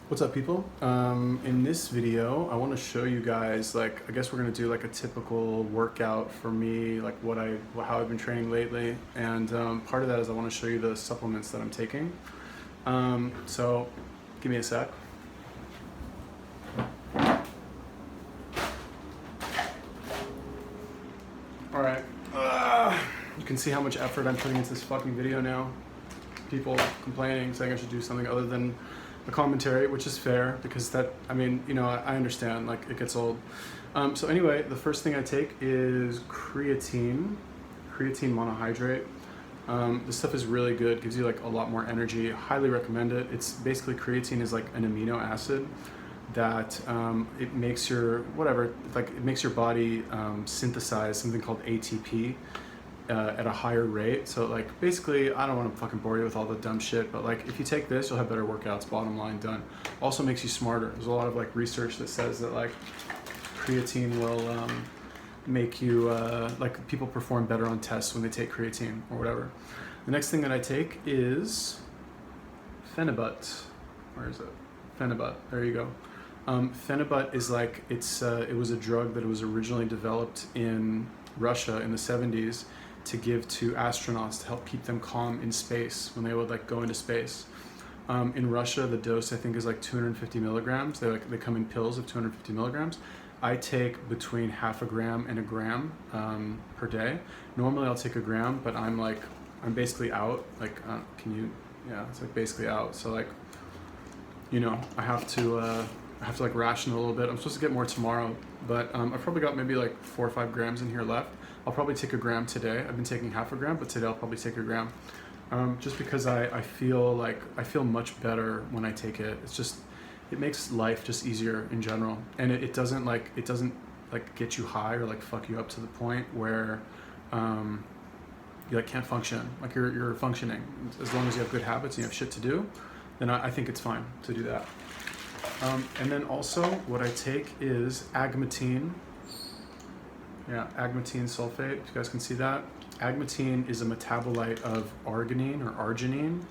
What's up, people? In this video, I want to show you guys, like, I guess we're gonna do like a typical workout for me, like how I've been training lately, and part of that is I want to show you the supplements that I'm taking. So, give me a sec. All right. You can see how much effort I'm putting into this fucking video now. People complaining, saying I should do something other than a commentary, which is fair because that, I mean, you know, I understand, like, it gets old. So anyway, the first thing I take is creatine monohydrate. This stuff is really good, gives you like a lot more energy. Highly recommend it. It's basically, creatine is like an amino acid that it makes your it makes your body synthesize something called ATP at a higher rate. So like, basically, I don't want to fucking bore you with all the dumb shit, but like, if you take this, you'll have better workouts, bottom line, done. Also makes you smarter. There's a lot of like research that says that like creatine will make you like, people perform better on tests when they take creatine or whatever. The next thing that I take is phenibut. Where is it? Phenibut. There you go. Phenibut is like, it was a drug that was originally developed in Russia in the 70s to give to astronauts to help keep them calm in space when they would like go into space. In Russia, the dose I think is like 250 milligrams. They come in pills of 250 milligrams. I take between half a gram and a gram per day. Normally I'll take a gram, but I'm basically out. Like, it's like basically out. So like, you know, I have to like ration a little bit. I'm supposed to get more tomorrow, but I've probably got maybe like 4 or 5 grams in here left. I'll probably take a gram today. I've been taking half a gram, but today I'll probably take a gram. Just because I feel much better when I take it. It makes life just easier in general. And it doesn't get you high or like fuck you up to the point where you like can't function. Like you're functioning. As long as you have good habits and you have shit to do, then I think it's fine to do that. And then also what I take is agmatine. Yeah, agmatine sulfate, if you guys can see that. Agmatine is a metabolite of arginine or arginine,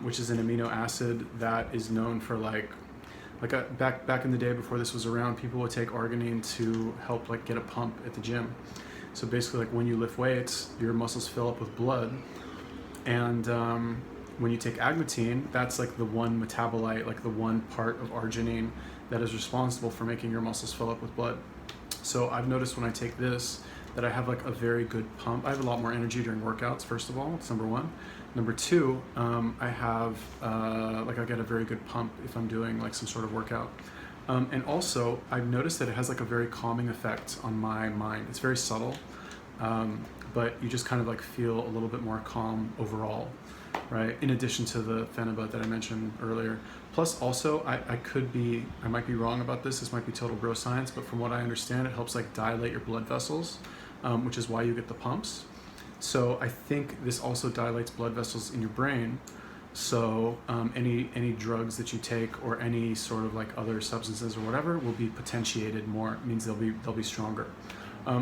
which is an amino acid that is known for back in the day before this was around, people would take arginine to help like get a pump at the gym. So basically, like when you lift weights, your muscles fill up with blood, and when you take agmatine, that's like the one metabolite, like the one part of arginine that is responsible for making your muscles fill up with blood. So I've noticed when I take this that I have like a very good pump. I have a lot more energy during workouts, first of all. It's number one. Number two, I have I get a very good pump if I'm doing like some sort of workout. And also I've noticed that it has like a very calming effect on my mind. It's very subtle, but you just kind of like feel a little bit more calm overall, right? In addition to the phenibut that I mentioned earlier. Plus also, I might be wrong about this might be total bro science, but from what I understand, it helps like dilate your blood vessels, which is why you get the pumps. So I think this also dilates blood vessels in your brain. So any drugs that you take or any sort of like other substances or whatever will be potentiated more. It means they'll be stronger.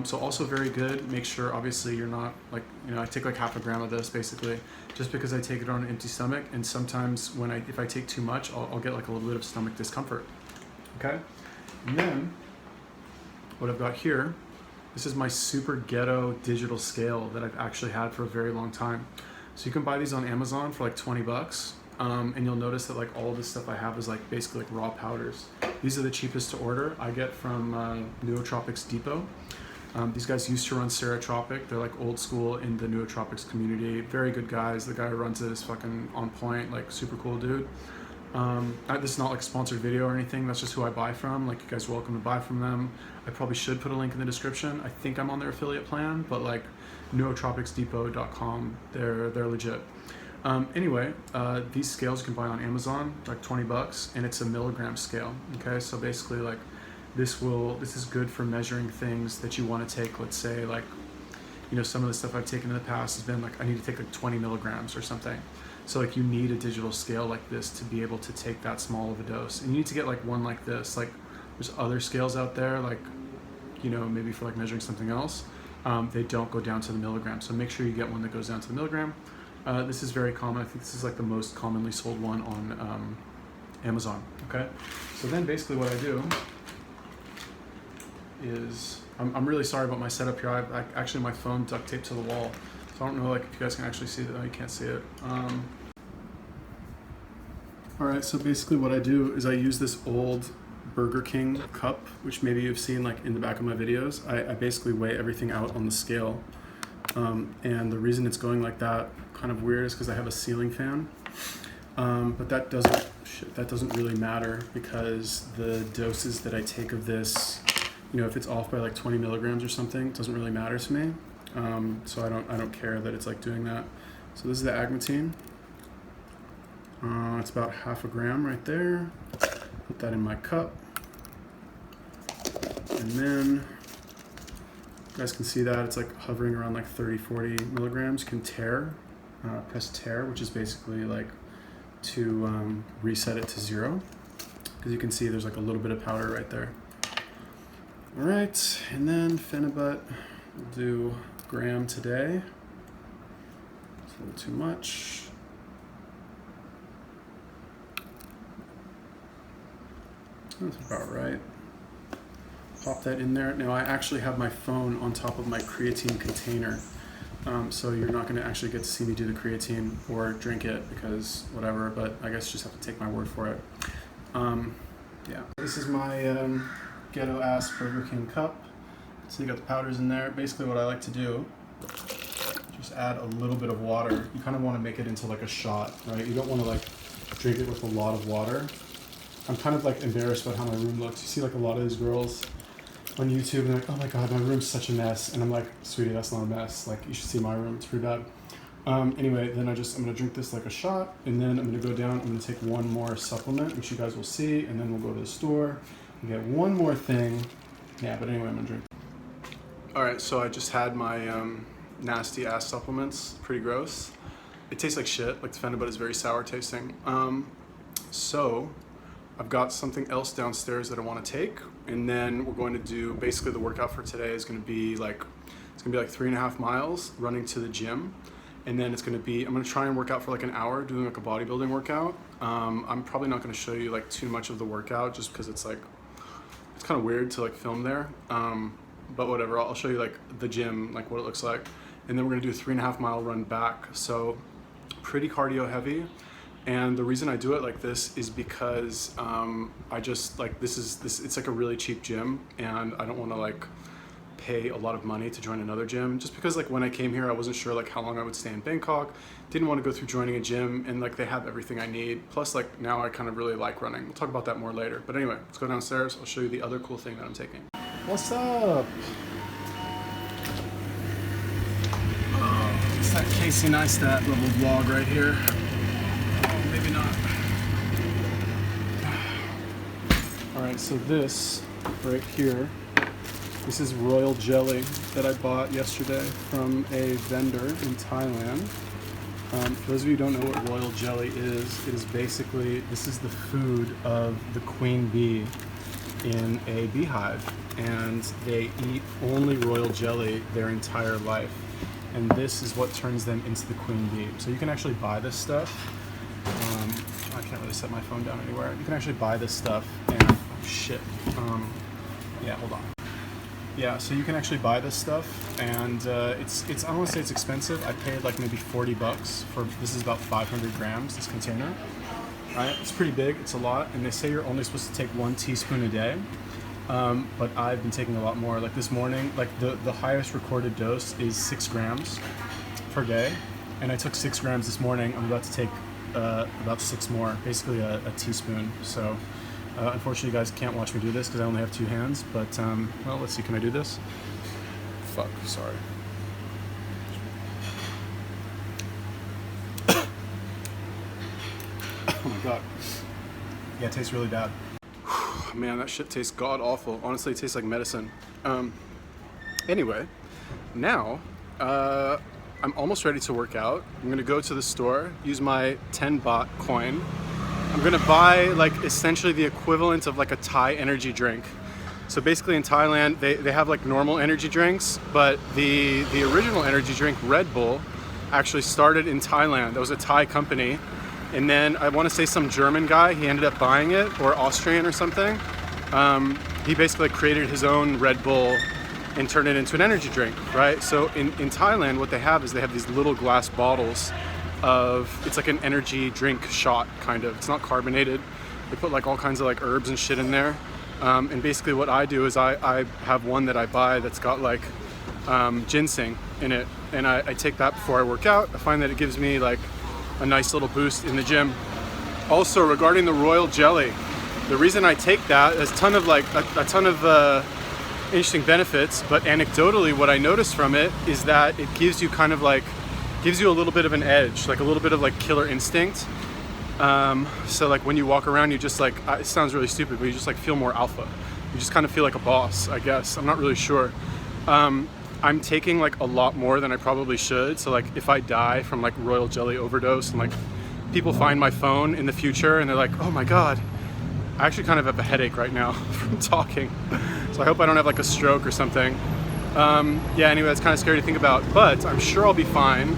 So also very good. Make sure, obviously, you're not like, you know, I take like half a gram of this basically, just because I take it on an empty stomach, and sometimes if I take too much, I'll get like a little bit of stomach discomfort. Okay, and then what I've got here, this is my super ghetto digital scale that I've actually had for a very long time. So you can buy these on Amazon for like 20 bucks. And you'll notice that like all of this stuff I have is like basically like raw powders. These are the cheapest to order. I get from Nootropics Depot. These guys used to run Serotropic. They're like old school in the Nootropics community. Very good guys. The guy who runs it is fucking on point, like super cool dude. This is not like a sponsored video or anything. That's just who I buy from. Like, you guys are welcome to buy from them. I probably should put a link in the description. I think I'm on their affiliate plan, but like nootropicsdepot.com, they're legit. Anyway, these scales you can buy on Amazon, like 20 bucks, and it's a milligram scale. Okay, so basically like this is good for measuring things that you want to take. Let's say like, you know, some of the stuff I've taken in the past has been like, I need to take like 20 milligrams or something. So like, you need a digital scale like this to be able to take that small of a dose. And you need to get like one like this. Like, there's other scales out there, like, you know, maybe for like measuring something else. They don't go down to the milligram. So make sure you get one that goes down to the milligram. This is very common. I think this is like the most commonly sold one Amazon, okay? So then basically what I do is, I'm really sorry about my setup here. I actually, my phone duct taped to the wall. So I don't know like if you guys can actually see that. Oh, you can't see it. All right, so basically what I do is I use this old Burger King cup, which maybe you've seen like in the back of my videos. I basically weigh everything out on the scale. And the reason it's going like that, kind of weird, is because I have a ceiling fan. But that doesn't really matter because the doses that I take of this, you know, if it's off by like 20 milligrams or something, it doesn't really matter to me. So I don't care that it's like doing that. So this is the agmatine. It's about 0.5 gram right there. Put that in my cup. And then you guys can see that it's like hovering around like 30-40 milligrams. You can press tare, which is basically like to reset it to 0. Because you can see there's like a little bit of powder right there. All right, and then Phenibut, we'll do a gram today. It's a little too much. That's about right. Pop that in there. Now I actually have my phone on top of my creatine container. So you're not going to actually get to see me do the creatine or drink it because whatever, but I guess you just have to take my word for it. Yeah. This is my ghetto ass Burger King cup. So you got the powders in there. Basically what I like to do, just add a little bit of water. You kind of want to make it into like a shot, right? You don't want to like drink it with a lot of water. I'm kind of like embarrassed about how my room looks. You see like a lot of these girls on YouTube and they're like, oh my God, my room's such a mess. And I'm like, sweetie, that's not a mess. Like you should see my room, it's pretty bad. Anyway, then I'm gonna drink this like a shot and then I'm gonna go down, I'm gonna take one more supplement, which you guys will see, and then we'll go to the store and get one more thing. Yeah, but anyway, I'm gonna drink. All right, so I just had my nasty ass supplements, pretty gross. It tastes like shit, like the Phenibut is very sour tasting. So I've got something else downstairs that I want to take, and then we're going to do, basically the workout for today is going to be like, it's going to be like 3.5 miles running to the gym, and then it's going to be, I'm going to try and work out for like an hour doing like a bodybuilding workout. I'm probably not going to show you like too much of the workout just because it's like, it's kind of weird to like film there, but whatever, I'll show you like the gym, like what it looks like, and then we're going to do a 3.5 mile run back, so pretty cardio heavy. And the reason I do it like this is because I just like, it's like a really cheap gym and I don't want to like pay a lot of money to join another gym just because like when I came here I wasn't sure like how long I would stay in Bangkok, didn't want to go through joining a gym, and like they have everything I need, plus like now I kind of really like running. We'll talk about that more later, but anyway, let's go downstairs. I'll show you the other cool thing that I'm taking. What's up? Oh, it's that Casey Neistat level vlog right here. Maybe not. All right, so this right here, this is royal jelly that I bought yesterday from a vendor in Thailand. For those of you who don't know what royal jelly is, it is basically, this is the food of the queen bee in a beehive, and they eat only royal jelly their entire life, and this is what turns them into the queen bee. So you can actually buy this stuff. I can't really set my phone down anywhere. You can actually buy this stuff and, oh shit. Yeah, hold on. Yeah, so you can actually buy this stuff and it's I don't want to say it's expensive. I paid like maybe 40 bucks for, this is about 500 grams, this container. Right? It's pretty big, it's a lot, and they say you're only supposed to take 1 teaspoon a day. But I've been taking a lot more. Like this morning, like the highest recorded dose is 6 grams per day. And I took 6 grams this morning. I'm about to take about 6 more, basically a teaspoon. So unfortunately you guys can't watch me do this because I only have 2 hands, but well, let's see, can I do this? Fuck, sorry. Oh my God. Yeah, it tastes really bad. Man, that shit tastes god awful. Honestly, it tastes like medicine. Anyway, now I'm almost ready to work out. I'm gonna go to the store, use my 10 baht coin. I'm gonna buy like essentially the equivalent of like a Thai energy drink. So basically in Thailand, they have like normal energy drinks, but the original energy drink, Red Bull, actually started in Thailand. That was a Thai company. And then I want to say some German guy, he ended up buying it, or Austrian or something. He basically created his own Red Bull and turned it into an energy drink, right? So in Thailand, what they have is they have these little glass bottles of, it's like an energy drink shot, kind of. It's not carbonated. They put like all kinds of like herbs and shit in there. And basically what I do is I have one that I buy that's got like ginseng in it. And I take that before I work out. I find that it gives me like a nice little boost in the gym. Also, regarding the royal jelly, the reason I take that, there's a ton of interesting benefits, but anecdotally what I noticed from it is that it gives you kind of like, gives you a little bit of an edge, like a little bit of like killer instinct. So like when you walk around, you just like, it sounds really stupid, but you just like feel more alpha. You just kind of feel like a boss, I guess. I'm not really sure. I'm taking like a lot more than I probably should. So like if I die from like royal jelly overdose and like people find my phone in the future and they're like, oh my God, I actually kind of have a headache right now from talking. So I hope I don't have like a stroke or something. Yeah, anyway, that's kind of scary to think about, but I'm sure I'll be fine.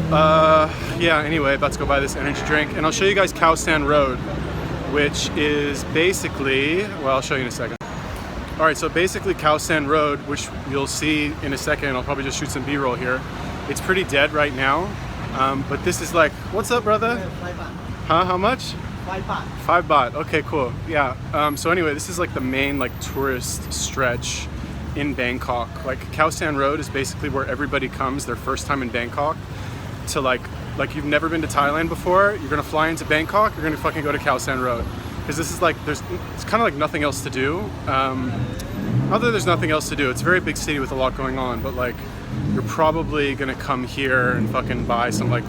Yeah, anyway, about to go buy this energy drink, and I'll show you guys Khao San Road, which is basically, well, I'll show you in a second. All right, so basically Khao San Road, which you'll see in a second, I'll probably just shoot some B-roll here. It's pretty dead right now, but this is like, what's up, brother? 5 baht. Huh, how much? 5 baht. 5 baht, okay, cool, yeah. So anyway, this is like the main like tourist stretch in Bangkok. Like Khao San Road is basically where everybody comes their first time in Bangkok to like you've never been to Thailand before, you're gonna fly into Bangkok, you're gonna fucking go to Khao San Road. Because this is like, it's kind of like nothing else to do. Not that there's nothing else to do, it's a very big city with a lot going on, but like, you're probably gonna come here and fucking buy some like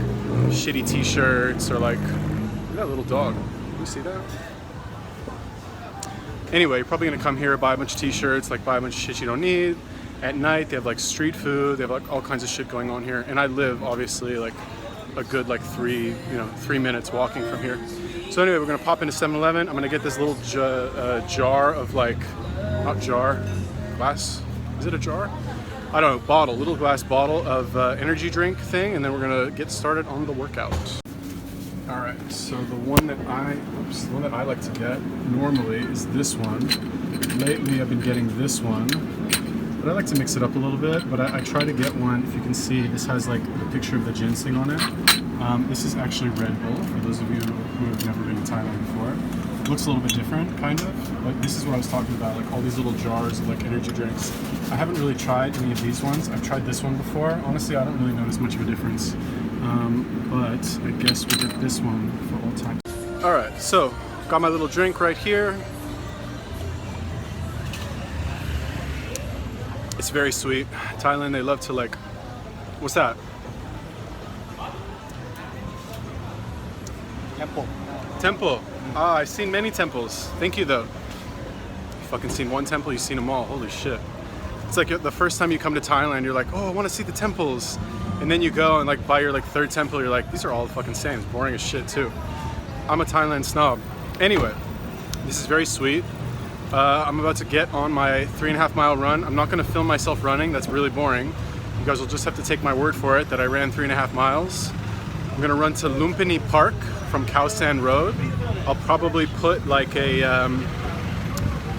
shitty t-shirts or like, look at that little dog, you see that? Anyway, you're probably gonna come here, buy a bunch of t-shirts, like buy a bunch of shit you don't need. At night, they have like street food, they have like all kinds of shit going on here. And I live obviously like a good like 3 minutes walking from here. So anyway, we're gonna pop into 7-Eleven. I'm gonna get this little jar of like, not jar, glass, is it a jar? I don't know, bottle, little glass bottle of energy drink thing, and then we're gonna get started on the workout. All right, so the one that I like to get normally is this one. Lately I've been getting this one, but I like to mix it up a little bit, but I try to get one, if you can see, this has like the picture of the ginseng on it. This is actually Red Bull, for those of you who have never been to Thailand before. It looks a little bit different, kind of, but this is what I was talking about, like all these little jars of like energy drinks. I haven't really tried any of these ones. I've tried this one before. Honestly, I don't really notice much of a difference. But I guess we'll get this one for all time. All right, so got my little drink right here. It's very sweet. Thailand, they love to like, what's that? Temple. Ah, I've seen many temples. Thank you though. You've fucking seen one temple, you've seen them all. Holy shit. It's like the first time you come to Thailand, you're like, oh, I want to see the temples. And then you go and like by your like third temple, you're like, these are all the fucking same. It's boring as shit too. I'm a Thailand snob. Anyway, this is very sweet. I'm about to get on my 3.5 mile run. I'm not gonna film myself running, that's really boring. You guys will just have to take my word for it that I ran 3.5 miles. I'm gonna run to Lumpini Park from Khao San Road. I'll probably put like a,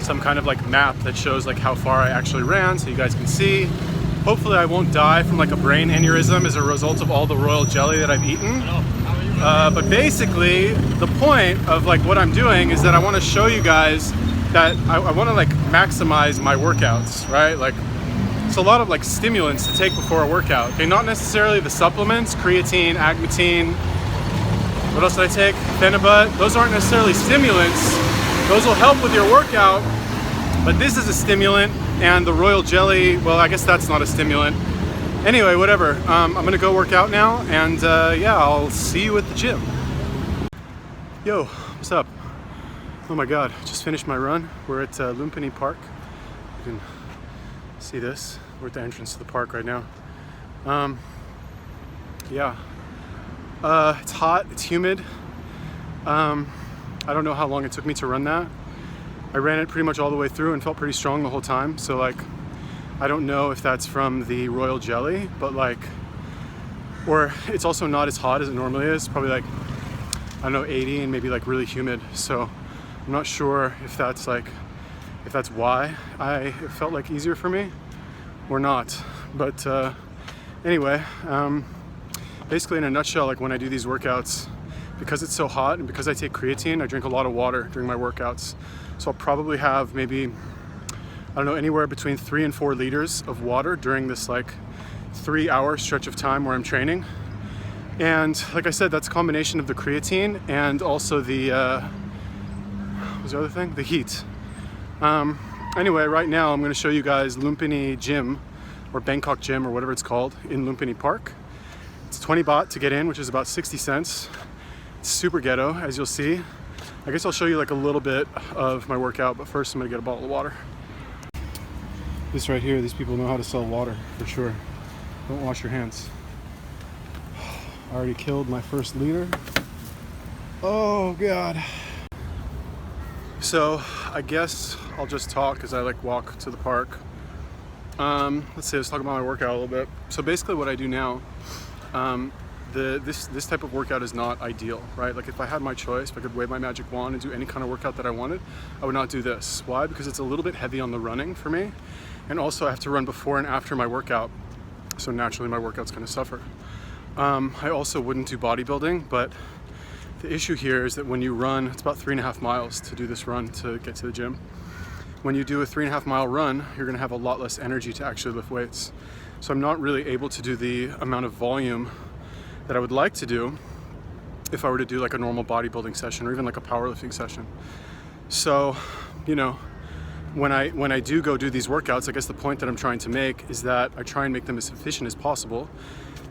some kind of like map that shows like how far I actually ran so you guys can see. Hopefully I won't die from like a brain aneurysm as a result of all the royal jelly that I've eaten. But basically the point of like what I'm doing is that I want to show you guys that I want to like maximize my workouts, right? Like it's a lot of like stimulants to take before a workout. Okay, not necessarily the supplements, creatine, agmatine. What else did I take? Phenibut. Those aren't necessarily stimulants. Those will help with your workout, but this is a stimulant, and the royal jelly, well, I guess that's not a stimulant. Anyway, whatever. I'm gonna go work out now, and yeah, I'll see you at the gym. Yo, what's up? Oh my God, just finished my run. We're at Lumpini Park. You can see this. We're at the entrance to the park right now. Yeah. It's hot, it's humid. I don't know how long it took me to run that. I ran it pretty much all the way through and felt pretty strong the whole time. So like, I don't know if that's from the royal jelly, but like, or it's also not as hot as it normally is. Probably like I don't know, 80 and maybe like really humid. So I'm not sure if that's why it felt like easier for me or not. But anyway, basically in a nutshell, like when I do these workouts, because it's so hot and because I take creatine, I drink a lot of water during my workouts. So I'll probably have maybe, I don't know, anywhere between 3 and 4 liters of water during this like 3-hour stretch of time where I'm training. And like I said, that's a combination of the creatine and also the, what was the other thing? The heat. Anyway, right now I'm gonna show you guys Lumpini Gym, or Bangkok Gym, or whatever it's called, in Lumpini Park. It's 20 baht to get in, which is about 60 cents. It's super ghetto, as you'll see. I guess I'll show you like a little bit of my workout, but first I'm gonna get a bottle of water. This right here, these people know how to sell water, for sure. Don't wash your hands. I already killed my first liter. Oh God. So I guess I'll just talk as I like walk to the park. Let's talk about my workout a little bit. So basically what I do now, this type of workout is not ideal, right? Like if I had my choice, if I could wave my magic wand and do any kind of workout that I wanted, I would not do this. Why? Because it's a little bit heavy on the running for me. And also I have to run before and after my workout. So naturally my workout's gonna suffer. I also wouldn't do bodybuilding, but the issue here is that when you run, it's about 3.5 miles to do this run to get to the gym. When you do a 3.5 mile run, you're gonna have a lot less energy to actually lift weights. So I'm not really able to do the amount of volume that I would like to do if I were to do like a normal bodybuilding session or even like a powerlifting session. So, you know, when I do go do these workouts, I guess the point that I'm trying to make is that I try and make them as efficient as possible,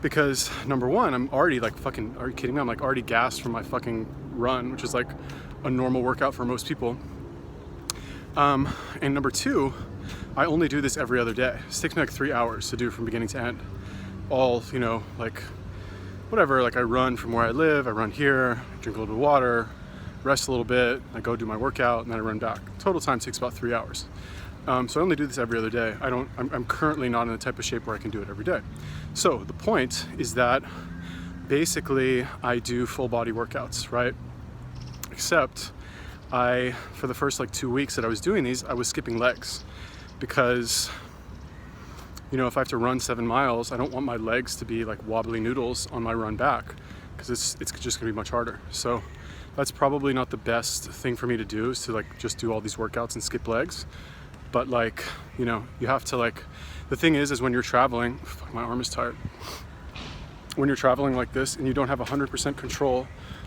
because number one, I'm already like fucking, are you kidding me? I'm like already gassed from my fucking run, which is like a normal workout for most people. And number two, I only do this every other day. It takes me like 3 hours to do from beginning to end. All, you know, like whatever, like I run from where I live, I run here, drink a little bit of water, rest a little bit, I go do my workout, and then I run back. Total time takes about 3 hours. So I only do this every other day. I'm currently not in the type of shape where I can do it every day. So the point is that basically I do full body workouts, right? Except for the first like 2 weeks that I was doing these, I was skipping legs because, you know, if I have to run 7 miles, I don't want my legs to be like wobbly noodles on my run back, because it's just gonna be much harder. So that's probably not the best thing for me to do, is to like just do all these workouts and skip legs. But like, you know, you have to like, the thing is when you're traveling, fuck, my arm is tired. When you're traveling like this and you don't have 100% control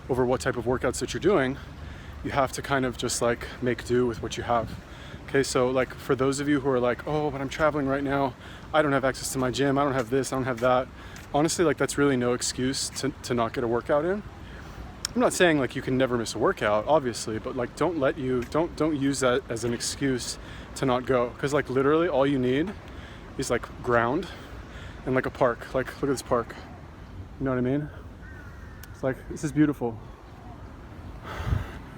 over what type of workouts that you're doing, you have to kind of just like make do with what you have. Okay, so like for those of you who are like, oh, but I'm traveling right now, I don't have access to my gym, I don't have this, I don't have that. Honestly, like that's really no excuse to not get a workout in. I'm not saying like you can never miss a workout, obviously, but like don't use that as an excuse to not go. Because like literally all you need is like ground and like a park. Like look at this park. You know what I mean? It's like, this is beautiful.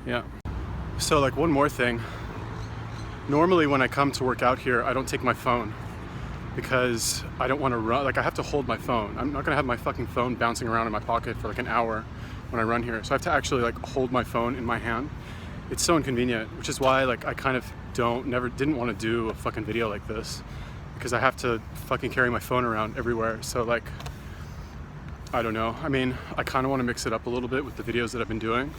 Yeah. So like one more thing. Normally when I come to work out here, I don't take my phone because I don't want to run. Like I have to hold my phone. I'm not gonna have my fucking phone bouncing around in my pocket for like an hour when I run here. So I have to actually like hold my phone in my hand. It's so inconvenient, which is why like I kind of didn't want to do a fucking video like this, because I have to fucking carry my phone around everywhere. So like, I don't know. I mean, I kind of want to mix it up a little bit with the videos that I've been doing,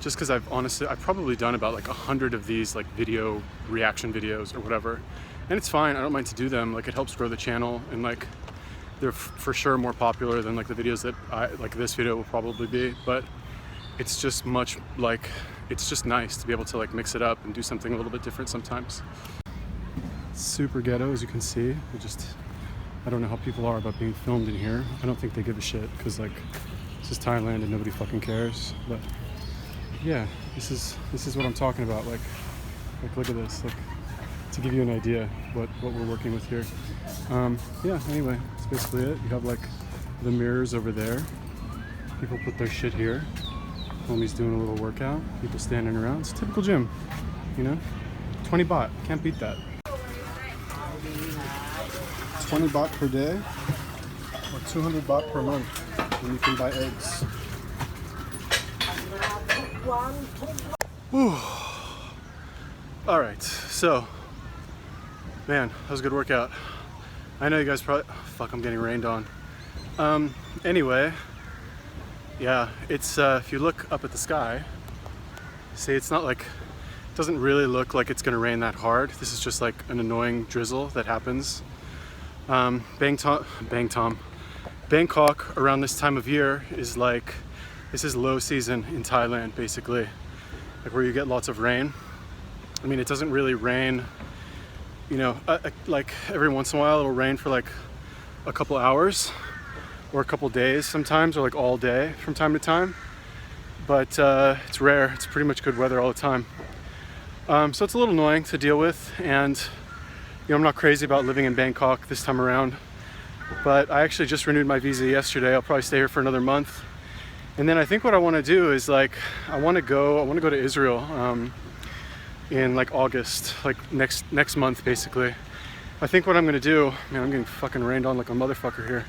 just because I've probably done about like 100 of these like video reaction videos or whatever. And it's fine, I don't mind to do them. Like it helps grow the channel, and like they're for sure more popular than like the videos that like this video will probably be, but it's just it's just nice to be able to like mix it up and do something a little bit different sometimes. It's super ghetto, as you can see. I don't know how people are about being filmed in here. I don't think they give a shit, because like this is Thailand and nobody fucking cares. But yeah, this is what I'm talking about. Like look at this, like to give you an idea what we're working with here. Yeah, anyway, that's basically it. You have like the mirrors over there. People put their shit here. Homie's doing a little workout. People standing around. It's a typical gym, you know? 20 baht, can't beat that. 20 baht per day, or 200 baht per month, and you can buy eggs. Whew. All right, so, man, that was a good workout. I know you guys probably, oh, fuck, I'm getting rained on. Anyway, yeah, it's, if you look up at the sky, see, it's not like, it doesn't really look like it's gonna rain that hard. This is just like an annoying drizzle that happens. Bangkok around this time of year is like, this is low season in Thailand, basically, like where you get lots of rain. I mean, it doesn't really rain, you know, like every once in a while it'll rain for like a couple hours or a couple days sometimes, or like all day from time to time. But it's rare. It's pretty much good weather all the time. So it's a little annoying to deal with, and you know, I'm not crazy about living in Bangkok this time around. But I actually just renewed my visa yesterday. I'll probably stay here for another month. And then I think what I want to do is like, I want to go to Israel in like August, like next month basically. I think what I'm going to do, man, I'm getting fucking rained on like a motherfucker here.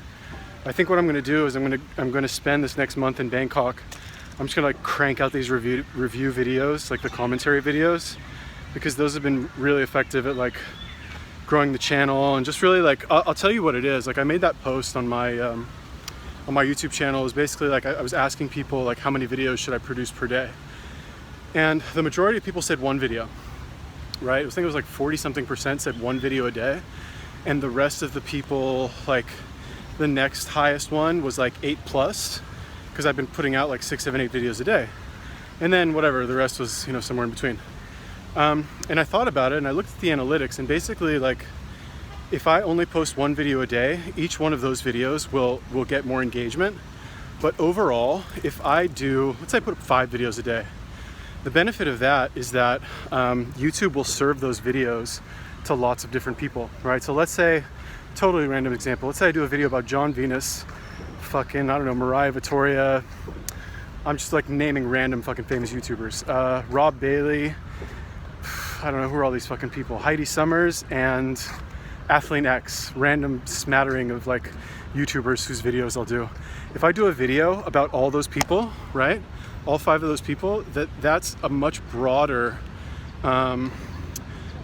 I think what I'm going to do is I'm going to spend this next month in Bangkok. I'm just going to like crank out these review videos, like the commentary videos, because those have been really effective at like growing the channel, and just really like, I'll tell you what it is. Like I made that post on my YouTube channel. It was basically like I was asking people like how many videos should I produce per day, and the majority of people said one video, right? I think it was like 40-something% said one video a day, and the rest of the people, like the next highest one was like 8+, because I've been putting out like 6, 7, 8 videos a day, and then whatever, the rest was, you know, somewhere in between. And I thought about it and I looked at the analytics, and basically like, if I only post one video a day, each one of those videos will get more engagement. But overall, if I do, let's say I put up 5 videos a day, the benefit of that is that YouTube will serve those videos to lots of different people, right? So let's say, totally random example, let's say I do a video about John Venus, fucking, I don't know, Mariah Vittoria, I'm just like naming random fucking famous YouTubers, Rob Bailey, I don't know, who are all these fucking people, Heidi Summers, and Athlean X, random smattering of like YouTubers whose videos I'll do. If I do a video about all those people, right, all 5 of those people, that's a much broader,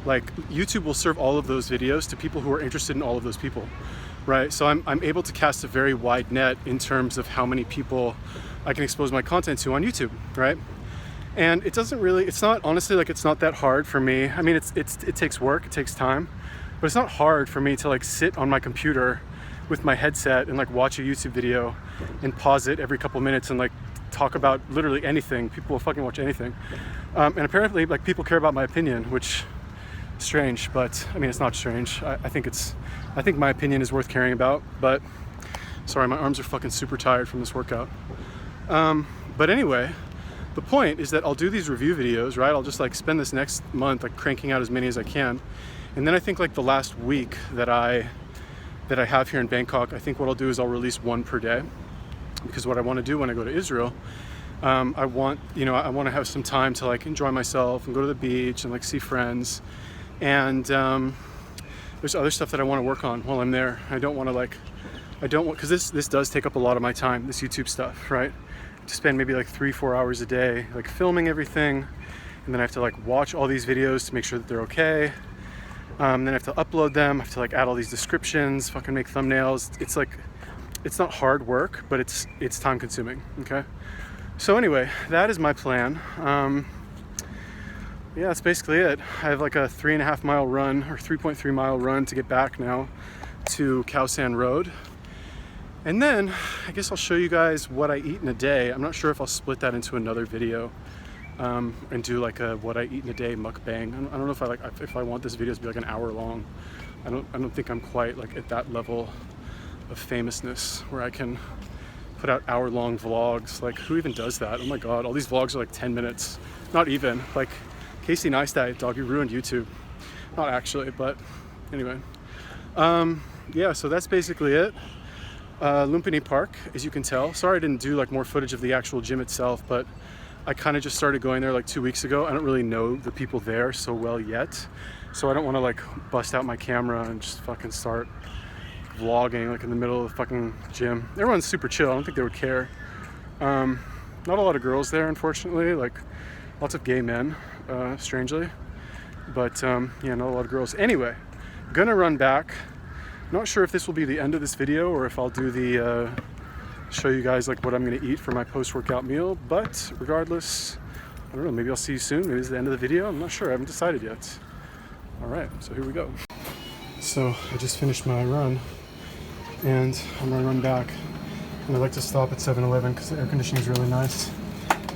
like YouTube will serve all of those videos to people who are interested in all of those people, right? So I'm able to cast a very wide net in terms of how many people I can expose my content to on YouTube, right? And it doesn't really, it's not, honestly, like it's not that hard for me. I mean, it takes work, it takes time, but it's not hard for me to like sit on my computer with my headset and like watch a YouTube video and pause it every couple minutes and like talk about literally anything. People will fucking watch anything. And apparently like people care about my opinion, which is strange, but I mean, it's not strange. I think my opinion is worth caring about, but sorry, my arms are fucking super tired from this workout. But anyway, the point is that I'll do these review videos, right? I'll just like spend this next month like cranking out as many as I can. And then I think like the last week that I have here in Bangkok, I think what I'll do is I'll release 1 per day, because what I want to do when I go to Israel, I want to have some time to like enjoy myself and go to the beach and like see friends. And there's other stuff that I want to work on while I'm there. Because this does take up a lot of my time, this YouTube stuff, right? To spend maybe like 3-4 hours a day like filming everything, and then I have to like watch all these videos to make sure that they're okay. Then I have to upload them, I have to like add all these descriptions, fucking make thumbnails. It's like, it's not hard work, but it's time consuming, okay? So anyway, that is my plan. Yeah, that's basically it. I have like a 3.5 mile run, or 3.3 mile run to get back now to Khao San Road. And then I guess I'll show you guys what I eat in a day. I'm not sure if I'll split that into another video and do like a what I eat in a day mukbang. I don't know if I want this video to be like an hour long. I don't think I'm quite like at that level of famousness where I can put out hour-long vlogs. Like, who even does that? Oh my god, all these vlogs are like 10 minutes. Not even. Like, Casey Neistat, dog, you ruined YouTube. Not actually, but anyway. Yeah, so that's basically it. Lumpini Park, as you can tell. Sorry I didn't do like more footage of the actual gym itself, but I kind of just started going there like 2 weeks ago. I don't really know the people there so well yet, so I don't want to like bust out my camera and just fucking start vlogging like in the middle of the fucking gym. Everyone's super chill. I don't think they would care. Not a lot of girls there, unfortunately. Like lots of gay men, strangely. But yeah, not a lot of girls. Anyway, gonna run back. Not sure if this will be the end of this video or if I'll do the show you guys like what I'm gonna eat for my post-workout meal. But regardless, I don't know, maybe I'll see you soon. Maybe it's the end of the video. I'm not sure. I haven't decided yet. All right, so here we go. So I just finished my run and I'm gonna run back. And I like to stop at 7-Eleven because the air conditioning is really nice.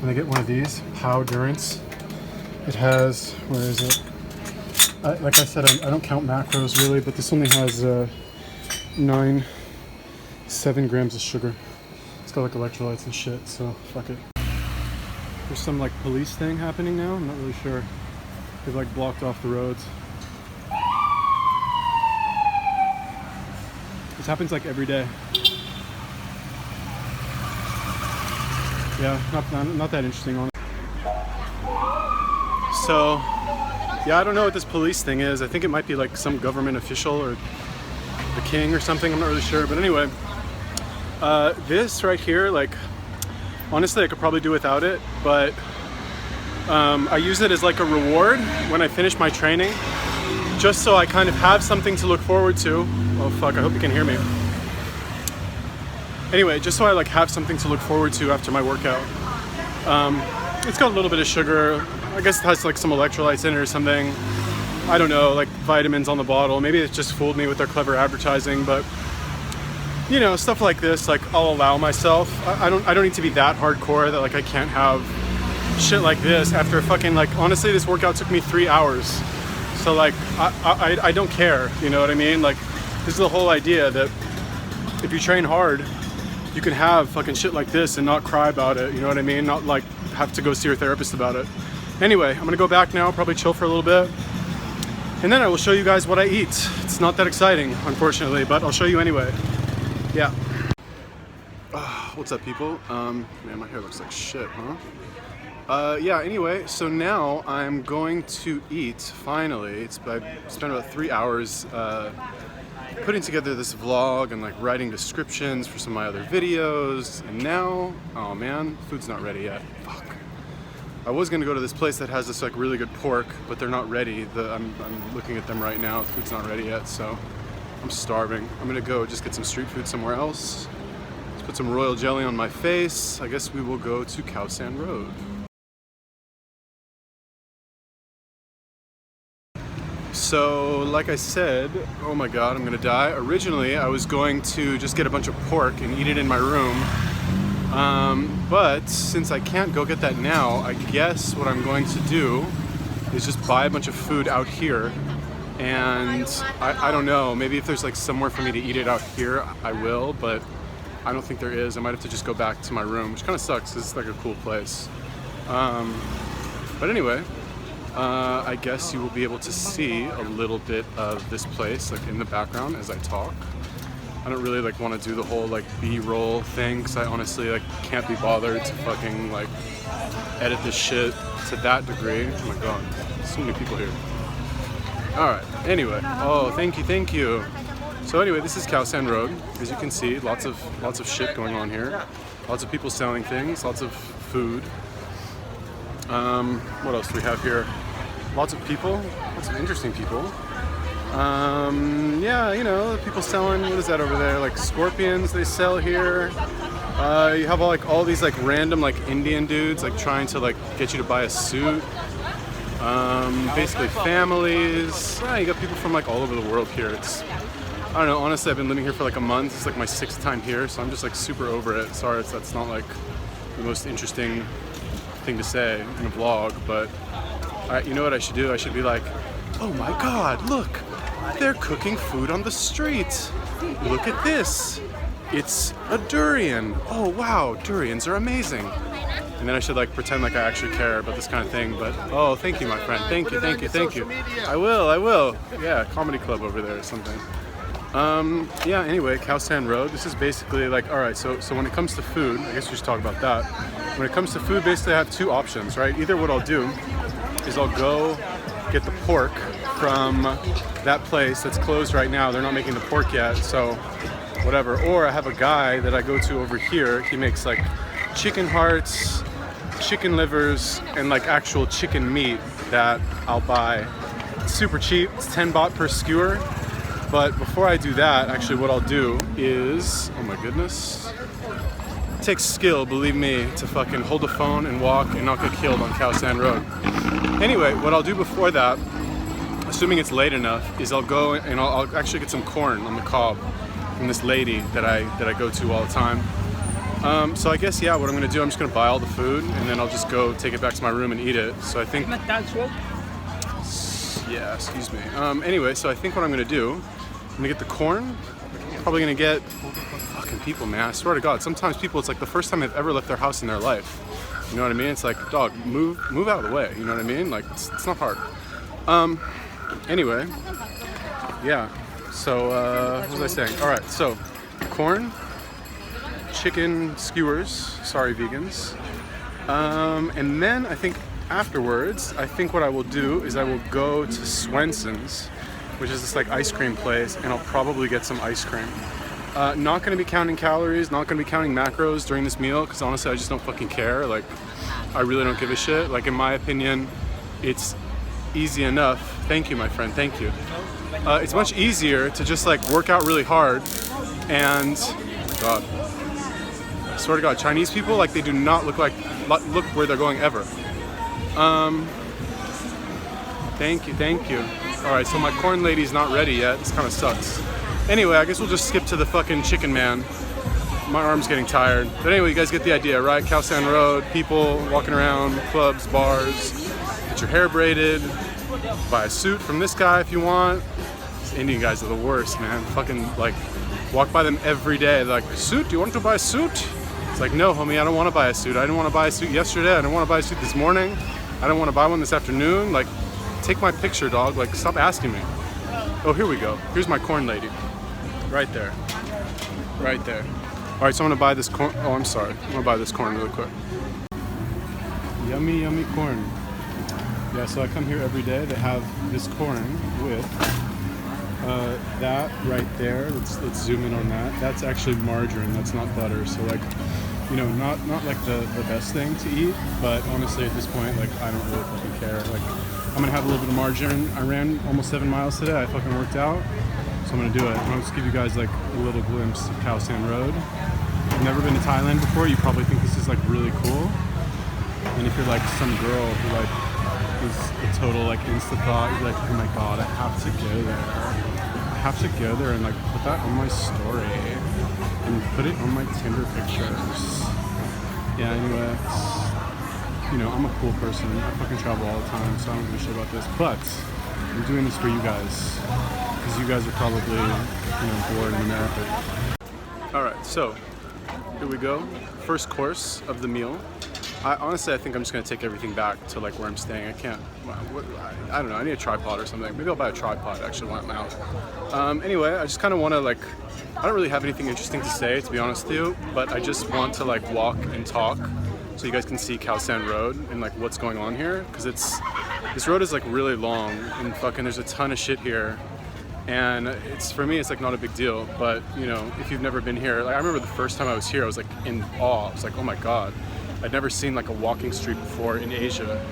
And I get one of these, How Durance. It has, where is it? Like I said, I don't count macros really, but this only has 7 grams of sugar. It's got like electrolytes and shit, so fuck it. There's some like police thing happening now. I'm not really sure. They've like blocked off the roads. This happens like every day. Yeah, not that interesting, honestly. So, yeah, I don't know what this police thing is. I think it might be like some government official or the king or something. I'm not really sure. But anyway, this right here, like, honestly, I could probably do without it. But I use it as like a reward when I finish my training, just so I kind of have something to look forward to. Oh fuck, I hope you can hear me. Anyway, just so I like have something to look forward to after my workout. It's got a little bit of sugar. I guess it has like some electrolytes in it or something. I don't know, like vitamins on the bottle. Maybe it just fooled me with their clever advertising, but you know, stuff like this, like I'll allow myself. I don't need to be that hardcore that like I can't have shit like this after fucking like, honestly, this workout took me 3 hours. So like, I don't care, you know what I mean? Like, this is the whole idea that if you train hard, you can have fucking shit like this and not cry about it, you know what I mean? Not like have to go see your therapist about it. Anyway, I'm gonna go back now, probably chill for a little bit. And then I will show you guys what I eat. It's not that exciting, unfortunately, but I'll show you anyway. Yeah. What's up, people? Man, my hair looks like shit, huh? Yeah, anyway, so now I'm going to eat, finally. I spent about 3 hours putting together this vlog and like writing descriptions for some of my other videos. And now, oh man, food's not ready yet. Fuck. I was gonna go to this place that has this like really good pork, but they're not ready. I'm looking at them right now. The food's not ready yet, so I'm starving. I'm gonna go just get some street food somewhere else. Let's put some royal jelly on my face. I guess we will go to Khao San Road. So, like I said, oh my god, I'm gonna die. Originally, I was going to just get a bunch of pork and eat it in my room. But since I can't go get that now, I guess what I'm going to do is just buy a bunch of food out here. And I don't know, maybe if there's like somewhere for me to eat it out here, I will, but I don't think there is. I might have to just go back to my room, which kind of sucks. This is like a cool place. But anyway, I guess you will be able to see a little bit of this place like in the background as I talk. I don't really like want to do the whole like B-roll thing because I honestly like can't be bothered to fucking like edit this shit to that degree. Oh my god, so many people here. Alright, anyway, oh thank you. So anyway, this is Khao San Road. As you can see, lots of shit going on here. Lots of people selling things, lots of food. What else do we have here? Lots of people, lots of interesting people. Yeah, you know, people selling, what is that over there? Like scorpions they sell here. You have all these like random like Indian dudes like trying to like get you to buy a suit. Basically families. Yeah, you got people from like all over the world here. It's, I don't know, honestly I've been living here for like a month. It's like my 6th time here, so I'm just like super over it. Sorry if that's not like the most interesting thing to say in a vlog, but you know what I should do? I should be like, oh my god, look! They're cooking food on the street! Look at this! It's a durian! Oh wow, durians are amazing! And then I should like pretend like I actually care about this kind of thing, but oh, thank you my friend, thank you. I will! Yeah, comedy club over there or something. Yeah, anyway, Khao San Road, this is basically like, alright, so when it comes to food, I guess we should talk about that. When it comes to food, basically I have 2 options, right? Either what I'll do is I'll go get the pork from that place that's closed right now. They're not making the pork yet, so whatever. Or I have a guy that I go to over here. He makes like chicken hearts, chicken livers, and like actual chicken meat that I'll buy. It's super cheap, it's 10 baht per skewer. But before I do that, actually what I'll do is, oh my goodness. It takes skill, believe me, to fucking hold a phone and walk and not get killed on Khao San Road. Anyway, what I'll do before that, assuming it's late enough, is I'll go and I'll actually get some corn on the cob from this lady that I go to all the time. So I guess, yeah, what I'm gonna do, I'm just gonna buy all the food and then I'll just go take it back to my room and eat it. So I think, yeah, excuse me. Anyway, so I think what I'm gonna do, I'm gonna get the corn. Probably gonna get, fucking people, man, I swear to God, sometimes people, it's like the first time they've ever left their house in their life. You know what I mean? It's like, dog, move out of the way, you know what I mean? Like, it's not hard. Anyway, yeah, so, what was I saying? All right, so, corn, chicken skewers, sorry vegans, and then I think afterwards, I think what I will do is I will go to Swenson's, which is this like ice cream place, and I'll probably get some ice cream. Not gonna be counting calories, not gonna be counting macros during this meal, because honestly I just don't fucking care. Like, I really don't give a shit. Like, in my opinion, it's easy enough. Thank you, my friend, thank you. It's much easier to just like work out really hard and, God, I swear to God, Chinese people, like, they do not look where they're going ever. Thank you. All right, so my corn lady's not ready yet. This kind of sucks. Anyway, I guess we'll just skip to the fucking chicken man. My arm's getting tired. But anyway, you guys get the idea, right? Khao San Road, people walking around, clubs, bars, get your hair braided, buy a suit from this guy if you want. These Indian guys are the worst, man. Fucking, like, walk by them every day. They're like, suit? Do you want to buy a suit? It's like, no, homie, I don't want to buy a suit. I didn't want to buy a suit yesterday. I didn't want to buy a suit this morning. I don't want to buy one this afternoon. Like, take my picture, dog. Like, stop asking me. Oh, here we go. Here's my corn lady. Right there. Right there. All right, so I'm gonna buy this corn. Oh, I'm sorry. I'm gonna buy this corn really quick. Yummy, yummy corn. Yeah, so I come here every day. They have this corn with that right there. Let's zoom in on that. That's actually margarine. That's not butter. So, like, you know, not like the best thing to eat, but honestly at this point, like, I don't really fucking care. Like, I'm gonna have a little bit of margarine. I ran almost 7 miles today. I fucking worked out, so I'm gonna do it. I'll just give you guys like a little glimpse of Khao San Road. If you've never been to Thailand before, you probably think this is like really cool. And if you're like some girl who like is a total like insta thought, you're like, oh my God, I have to go there. I have to go there and like put that on my story and put it on my Tinder pictures. Yeah, anyway, you know, I'm a cool person. I fucking travel all the time, so I don't give a shit about this. But I'm doing this for you guys, because you guys are probably, you know, bored in America. All right, so here we go. First course of the meal. Honestly, I think I'm just gonna take everything back to like where I'm staying. I can't. I don't know. I need a tripod or something. Maybe I'll buy a tripod actually when I'm out. Anyway, I just kind of want to like. I don't really have anything interesting to say, to be honest with you, but I just want to like walk and talk so you guys can see Khao San Road and like what's going on here, because this road is like really long and fucking there's a ton of shit here, and it's, for me, it's like not a big deal, but you know, if you've never been here, like I remember the first time I was here, I was like in awe. I was like, oh my God, I'd never seen like a walking street before in Asia.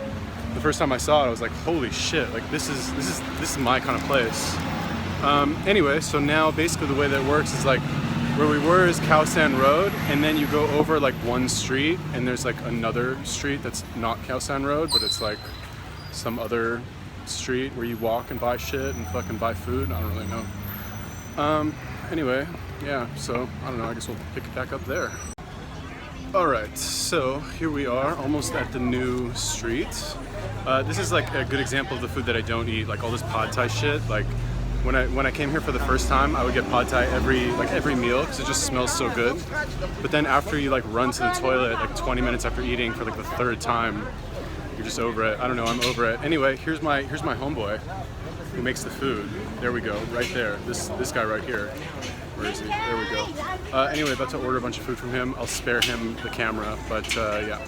The first time I saw it, I was like, holy shit, like this is my kind of place. Anyway, so now basically the way that it works is like where we were is Khao San Road, and then you go over like one street and there's like another street that's not Khao San Road, but it's like some other street where you walk and buy shit and fucking buy food. I don't really know. Anyway, yeah, so I don't know, I guess we'll pick it back up there. Alright, so here we are, almost at the new street. This is like a good example of the food that I don't eat, like all this pad thai shit. Like when I came here for the first time, I would get pad thai every meal because it just smells so good. But then after you like run to the toilet like 20 minutes after eating for like the third time, you're just over it. I don't know, I'm over it. Anyway, here's my homeboy who makes the food. There we go, right there. This guy right here. Where is he? There we go. Anyway, about to order a bunch of food from him. I'll spare him the camera, but yeah.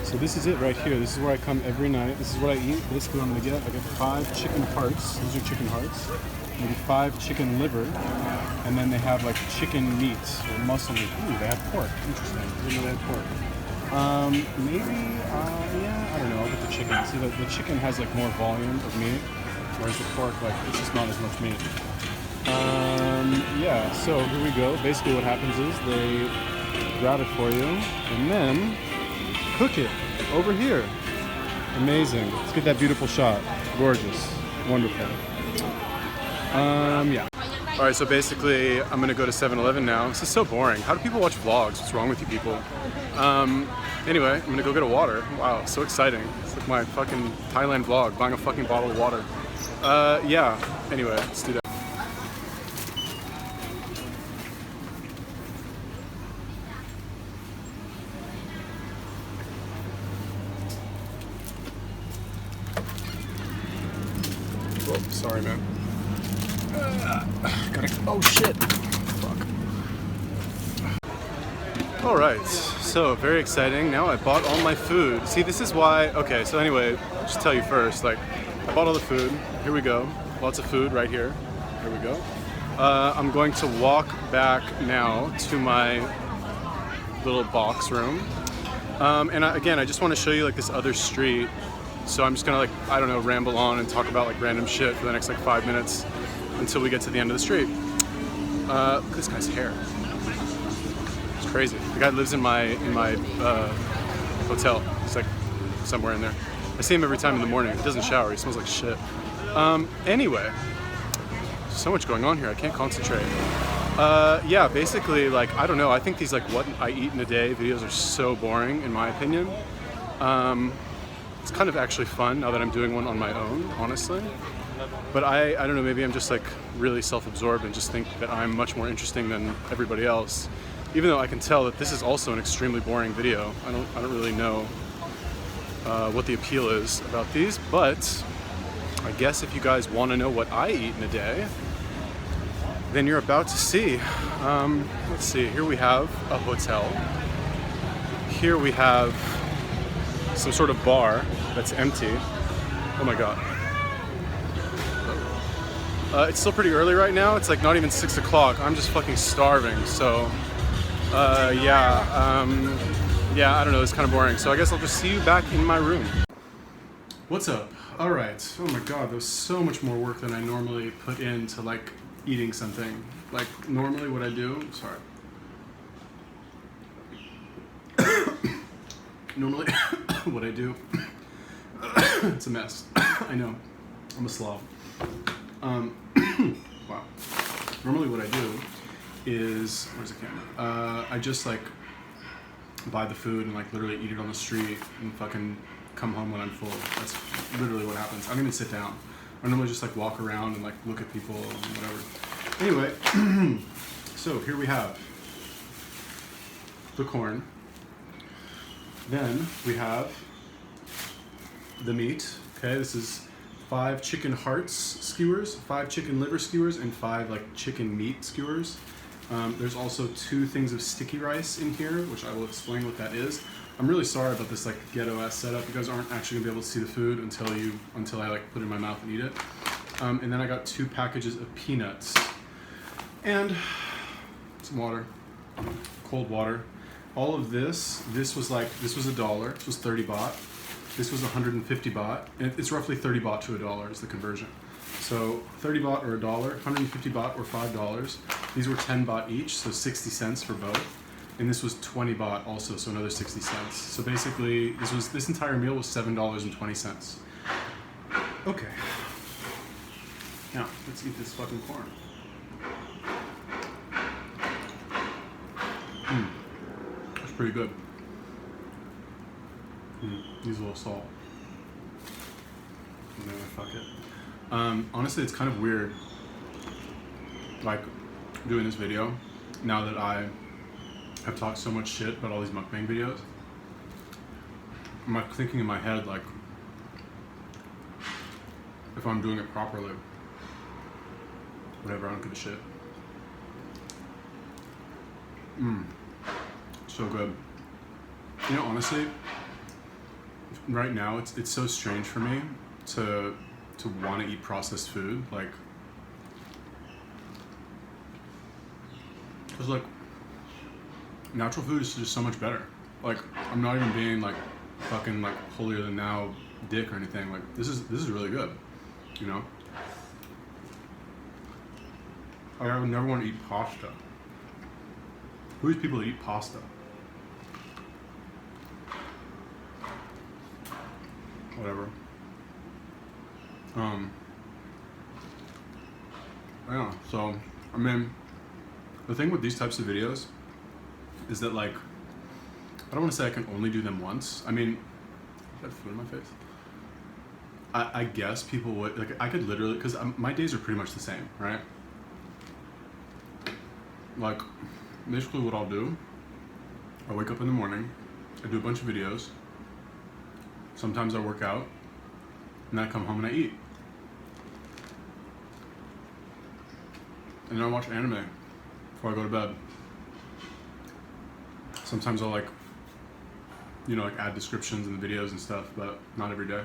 So this is it right here. This is where I come every night. This is what I eat. Basically what I'm gonna get. I get 5 chicken hearts. These are chicken hearts. Maybe 5 chicken liver. And then they have like chicken meat or muscle meat. Ooh, they have pork. Interesting. I didn't know they had pork. Maybe, yeah, I don't know, but the chicken. See, the chicken has like more volume of meat, whereas the pork, like, it's just not as much meat. Yeah, so here we go. Basically what happens is they grab it for you and then cook it over here. Amazing. Let's get that beautiful shot. Gorgeous. Wonderful. Yeah. All right, so basically I'm gonna go to 7-Eleven now. This is so boring. How do people watch vlogs? What's wrong with you people? Anyway, I'm gonna go get a water. Wow, so exciting. It's like my fucking Thailand vlog, buying a fucking bottle of water. Yeah, anyway, let's do that. Whoa, sorry, man. Oh shit. Fuck. All right, so very exciting. Now I bought all my food. See, this is why, okay, so anyway, I'll just tell you first, like, I bought all the food. Here we go. Lots of food right here. Here we go. I'm going to walk back now to my little box room. Again, I just want to show you like this other street. So I'm just gonna, like, I don't know, ramble on and talk about like random shit for the next like 5 minutes until we get to the end of the street. Look at this guy's hair. It's crazy. The guy lives in my hotel. He's like somewhere in there. I see him every time in the morning. He doesn't shower. He smells like shit. Anyway, so much going on here. I can't concentrate. Yeah, basically, like, I don't know. I think these like what I eat in a day videos are so boring, in my opinion. It's kind of actually fun now that I'm doing one on my own, honestly. But I don't know, maybe I'm just like really self-absorbed and just think that I'm much more interesting than everybody else. Even though I can tell that this is also an extremely boring video. I don't really know what the appeal is about these, but I guess if you guys want to know what I eat in a day, then you're about to see. Let's see, here we have a hotel. Here we have some sort of bar that's empty. Oh my god. It's still pretty early right now. It's like not even 6 o'clock. I'm just fucking starving. So, yeah, I don't know. It's kind of boring. So I guess I'll just see you back in my room. What's up? All right. Oh my god, there's so much more work than I normally put into like eating something. Like normally what I do. Sorry. Normally, what I do, it's a mess. I know, I'm a slob. Wow. Normally what I do is, where's the camera? I just like buy the food and like literally eat it on the street and fucking come home when I'm full. That's literally what happens. I don't even sit down. I normally just like walk around and like look at people and whatever. Anyway, so here we have the corn. Then we have the meat. Okay, this is 5 chicken hearts skewers, 5 chicken liver skewers, and 5 like chicken meat skewers. There's also 2 things of sticky rice in here, which I will explain what that is. I'm really sorry about this like ghetto-ass setup. You guys aren't actually gonna be able to see the food until I like put it in my mouth and eat it. And then I got 2 packages of peanuts and some water, cold water. All of this was $1. This was 30 baht. This was 150 baht. And it's roughly 30 baht to $1 is the conversion. So 30 baht or $1, 150 baht or $5. These were 10 baht each, so 60 cents for both. And this was 20 baht also, so another 60 cents. So basically, this entire meal was $7.20. Okay. Now, let's eat this fucking corn. It's pretty good. Needs a little salt. And then fuck it. Honestly, it's kind of weird, like, doing this video, now that I have talked so much shit about all these mukbang videos. I'm like thinking in my head, like, if I'm doing it properly, whatever, I don't give a shit. So good. You know, honestly, right now it's so strange for me to want to eat processed food, like, because like natural food is just so much better. Like, I'm not even being like fucking like holier than thou dick or anything. Like, this is really good, you know. I would never want to eat pasta. Who are these people that eat pasta? Whatever. Yeah, so, I mean, the thing with these types of videos is that, like, I don't want to say I can only do them once. I mean, I have food in my face. I guess people would, like, I could literally, because my days are pretty much the same, right? Like, basically what I'll do, I wake up in the morning, I do a bunch of videos, sometimes I work out, and then I come home and I eat. And then I watch anime before I go to bed. Sometimes I'll like, you know, like add descriptions in the videos and stuff, but not every day.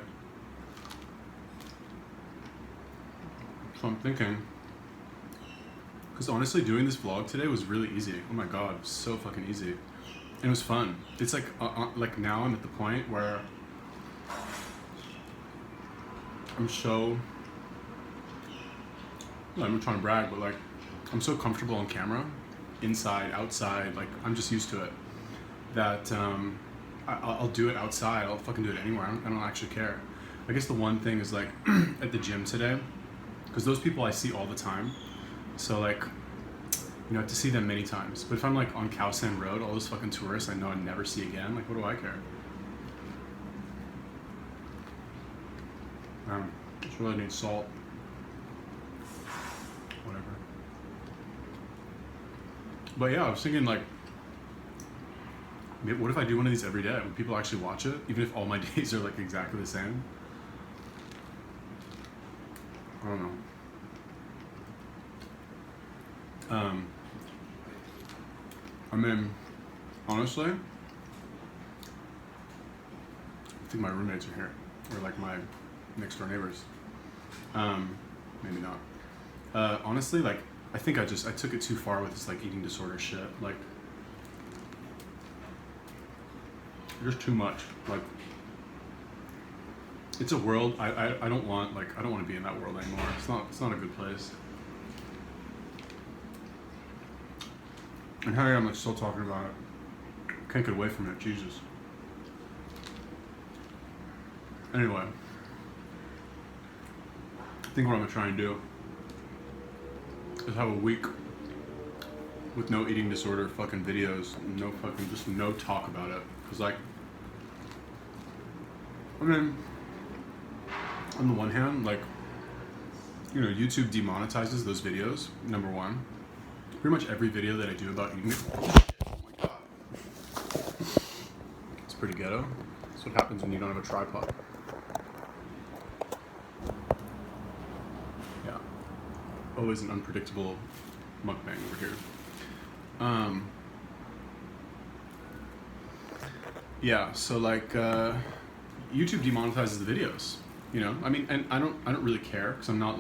So I'm thinking, because honestly doing this vlog today was really easy. Oh my god, it was so fucking easy. And it was fun. It's like now I'm at the point where I'm so, I'm not trying to brag, but like, I'm so comfortable on camera, inside, outside, like I'm just used to it, that I'll do it outside, I'll fucking do it anywhere, I don't actually care. I guess the one thing is like, at the gym today, because those people I see all the time, so like, you know, I have to see them many times. But if I'm like on Khao San Road, all those fucking tourists I know I'd never see again, like what do I care? Just really need salt. Whatever. But yeah, I was thinking like, what if I do one of these every day? Would people actually watch it? Even if all my days are like exactly the same? I don't know. I mean, honestly, I think my roommates are here, or like my next door neighbors. Maybe not. Honestly, like, I think I took it too far with this like eating disorder shit. Like, there's too much. Like, it's a world I don't want, like, I don't want to be in that world anymore. It's not a good place. And here I am, like, still talking about it. Can't get away from it, Jesus. Anyway, I think what I'm gonna try and do is have a week with no eating disorder fucking videos, no fucking, just no talk about it. Cause like, I mean, on the one hand, like, you know, YouTube demonetizes those videos, number one. Pretty much every video that I do about eating, oh my god. It's pretty ghetto. That's what happens when you don't have a tripod. Yeah. Always an unpredictable mukbang over here. Yeah, so like, YouTube demonetizes the videos, you know? I mean, and I don't really care, because I'm not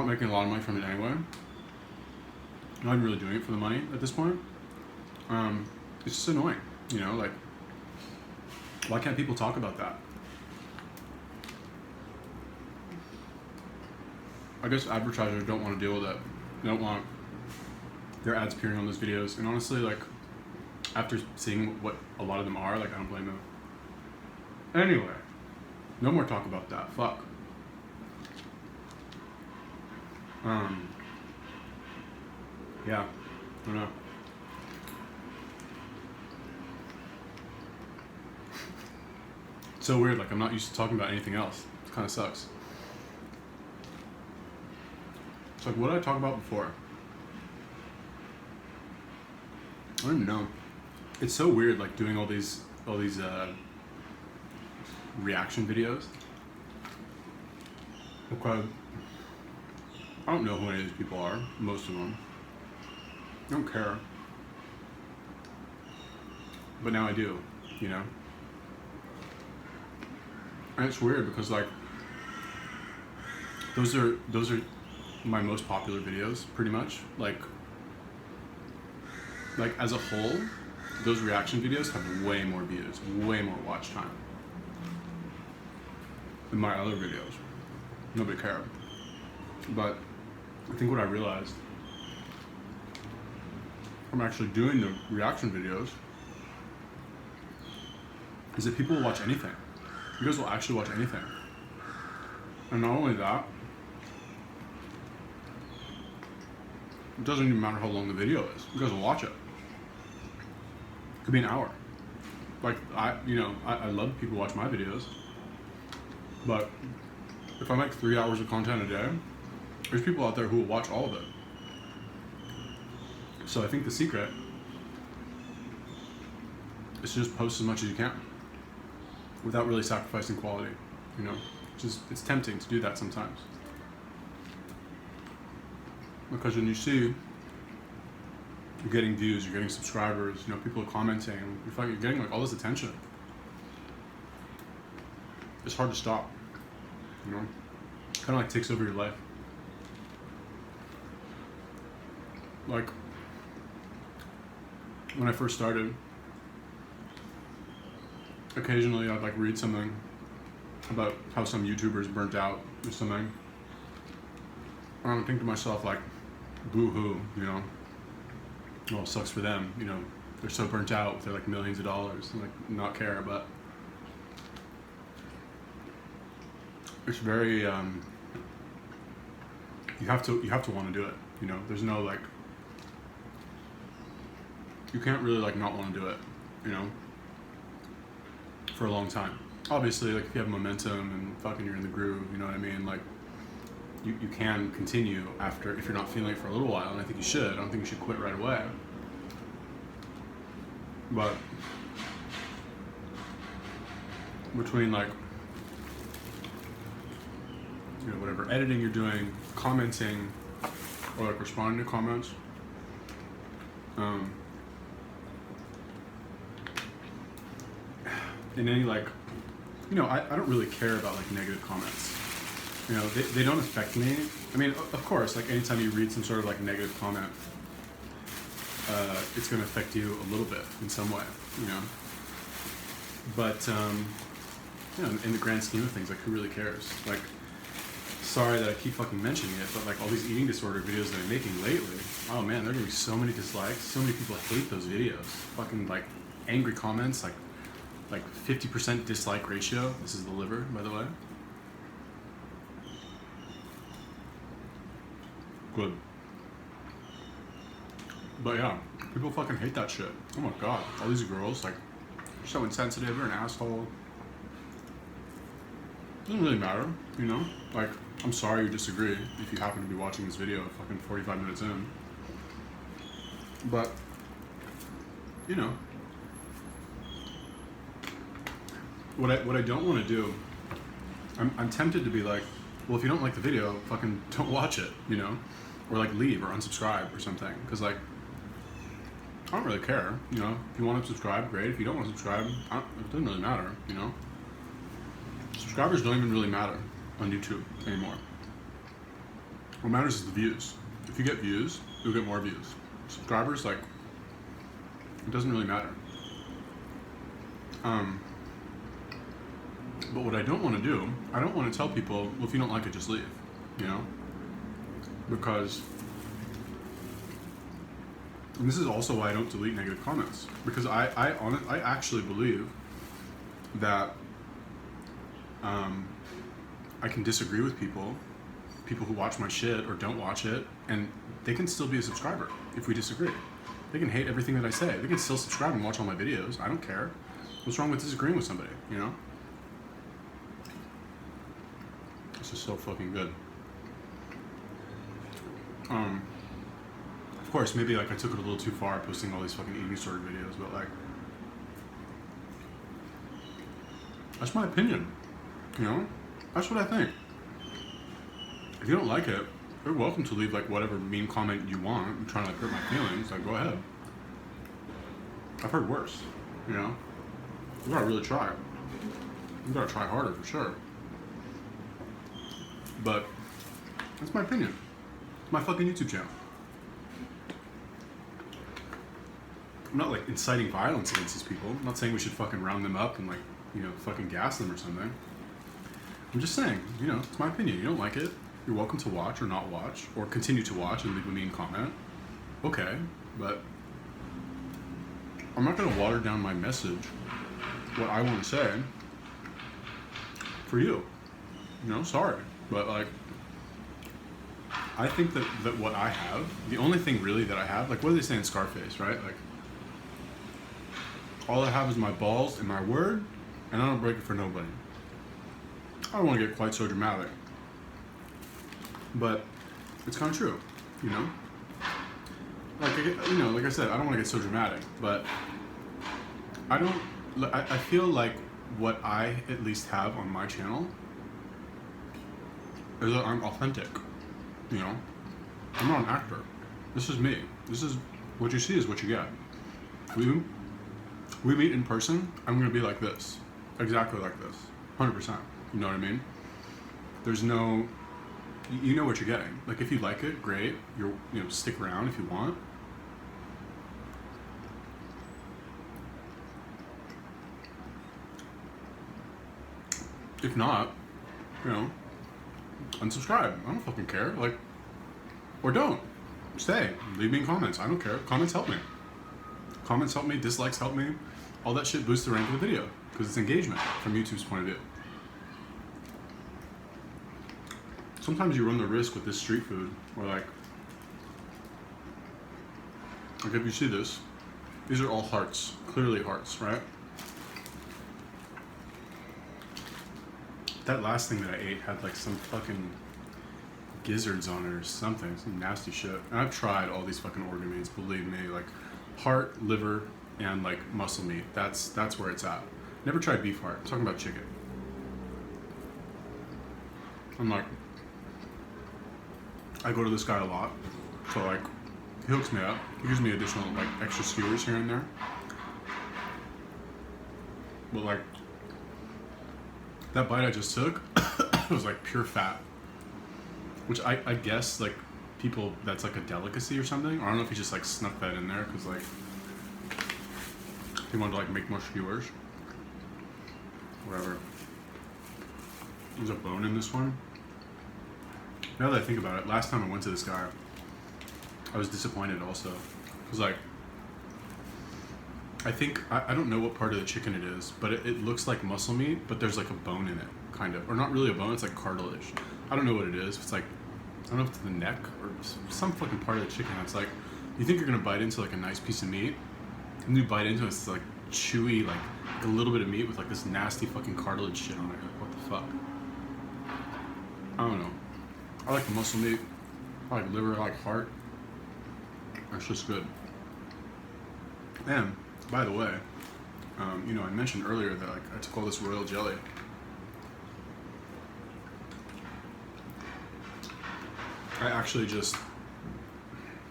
making a lot of money from it anyway. I'm not even really doing it for the money at this point. It's just annoying, you know, like, why can't people talk about that? I guess advertisers don't want to deal with it. They don't want their ads appearing on those videos. And honestly, like, after seeing what a lot of them are, like, I don't blame them. Anyway, no more talk about that. Fuck. Yeah, I don't know. It's so weird, like, I'm not used to talking about anything else. It kind of sucks. It's like, what did I talk about before? I don't even know. It's so weird, like, doing all these reaction videos. Okay. I don't know who any of these people are, most of them. I don't care. But now I do, you know? And it's weird because, like, those are my most popular videos, pretty much. Like, like as a whole, those reaction videos have way more views, way more watch time than my other videos. Nobody cared. But I think what I realized from actually doing the reaction videos is that people will watch anything. You guys will actually watch anything. And not only that, it doesn't even matter how long the video is. You guys will watch it. It could be an hour. Like, I love people watch my videos, but if I make 3 hours of content a day, there's people out there who will watch all of it. So I think the secret is to just post as much as you can without really sacrificing quality, you know? It's tempting to do that sometimes. Because when you see you're getting views, you're getting subscribers, you know, people are commenting, you're getting like all this attention. It's hard to stop, you know? Kind of like takes over your life. Like, when I first started, occasionally I'd like read something about how some YouTubers burnt out or something. And I would think to myself like, boo-hoo, you know? Well, it sucks for them, you know? They're so burnt out with their like millions of dollars and like not care, but it's very, you have to want to do it, you know? There's no like, you can't really like not want to do it, you know, for a long time. Obviously, like if you have momentum and fucking you're in the groove, you know what I mean? Like you can continue after, if you're not feeling it for a little while, and I think you should. I don't think you should quit right away. But between like, you know, whatever editing you're doing, commenting, or like responding to comments, in any like, you know, I don't really care about like negative comments. You know, they don't affect me. I mean, of course, like anytime you read some sort of like negative comment, it's going to affect you a little bit in some way, you know. But, you know, in the grand scheme of things, like who really cares? Like, sorry that I keep fucking mentioning it, but like all these eating disorder videos that I'm making lately, oh man, there are going to be so many dislikes. So many people hate those videos. Fucking like angry comments, like 50% dislike ratio. This is the liver, by the way. Good. But yeah, people fucking hate that shit. Oh my god, all these girls, like, you're so insensitive, you're an asshole. Doesn't really matter, you know? Like, I'm sorry you disagree if you happen to be watching this video fucking 45 minutes in. But, you know, what I don't want to do, I'm tempted to be like, well, if you don't like the video, fucking don't watch it, you know? Or like leave or unsubscribe or something. Because like, I don't really care, you know? If you want to subscribe, great. If you don't want to subscribe, it doesn't really matter, you know? Subscribers don't even really matter on YouTube anymore. What matters is the views. If you get views, you'll get more views. Subscribers, like, it doesn't really matter. But what I don't want to do, I don't want to tell people, well, if you don't like it, just leave, you know? Because, and this is also why I don't delete negative comments, because I actually believe that I can disagree with people who watch my shit or don't watch it, and they can still be a subscriber if we disagree. They can hate everything that I say. They can still subscribe and watch all my videos. I don't care. What's wrong with disagreeing with somebody, you know? This is so fucking good. Of course, maybe like I took it a little too far posting all these fucking eating disorder videos, but like, that's my opinion, you know? That's what I think. If you don't like it, you're welcome to leave like whatever mean comment you want. You're trying to like hurt my feelings, like go ahead. I've heard worse, you know? You gotta really try. You gotta try harder for sure. But that's my opinion. It's my fucking YouTube channel. I'm not like inciting violence against these people. I'm not saying we should fucking round them up and like, you know, fucking gas them or something. I'm just saying, you know, it's my opinion. You don't like it, you're welcome to watch or not watch, or continue to watch and leave a mean comment. Okay, but I'm not gonna water down my message, what I want to say, for you. You know, sorry, but like, I think that what I have, the only thing really that I have, like what do they say in Scarface, right? Like, all I have is my balls and my word, and I don't break it for nobody. I don't want to get quite so dramatic, but it's kind of true, you know? Like, you know, like I said, I don't want to get so dramatic, but I feel like what I at least have on my channel is that I'm authentic, you know? I'm not an actor. This is me. This is, what you see is what you get. We meet in person, I'm gonna be like this. Exactly like this. 100%. You know what I mean? There's no, you know what you're getting. Like if you like it, great. You know, stick around if you want. If not, you know, unsubscribe. I don't fucking care. Like, or don't. Stay. Leave me in comments. I don't care. Comments help me. Comments help me. Dislikes help me. All that shit boosts the rank of the video because it's engagement from YouTube's point of view. Sometimes you run the risk with this street food where like if you see this, these are all hearts, clearly hearts, right? That last thing that I ate had like some fucking gizzards on it or something, some nasty shit. And I've tried all these fucking organ meats, believe me, like heart, liver, and like muscle meat. That's where it's at. Never tried beef heart. I'm talking about chicken. I'm like, I go to this guy a lot, so like, he hooks me up. He gives me additional like extra skewers here and there. But like, that bite I just took was like pure fat, which I guess like people, that's like a delicacy or something. Or I don't know if he just like snuck that in there because like he wanted to like make more skewers. Whatever. There's a bone in this one. Now that I think about it, last time I went to this guy, I was disappointed also. Because like, I think, I don't know what part of the chicken it is, but it looks like muscle meat, but there's like a bone in it, kind of. Or not really a bone, it's like cartilage. I don't know what it is. It's like, I don't know if it's the neck or some fucking part of the chicken. It's like, you think you're gonna bite into like a nice piece of meat, and you bite into it, it's like chewy, like a little bit of meat with like this nasty fucking cartilage shit on it. Like, what the fuck? I don't know. I like the muscle meat. I like liver. I like heart. That's just good. And by the way, you know, I mentioned earlier that like I took all this royal jelly. I actually just,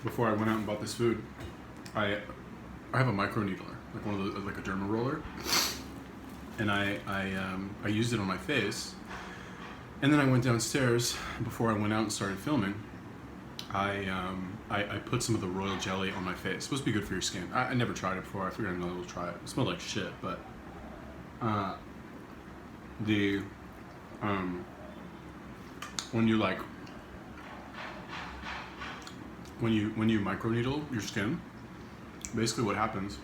before I went out and bought this food, I have a micro needler, like one of those, like a derma roller, and I used it on my face. And then I went downstairs before I went out and started filming. I put some of the royal jelly on my face. It's supposed to be good for your skin. I never tried it before. I figured I'd know try it. It smelled like shit, but when you like when you microneedle your skin, basically what happens,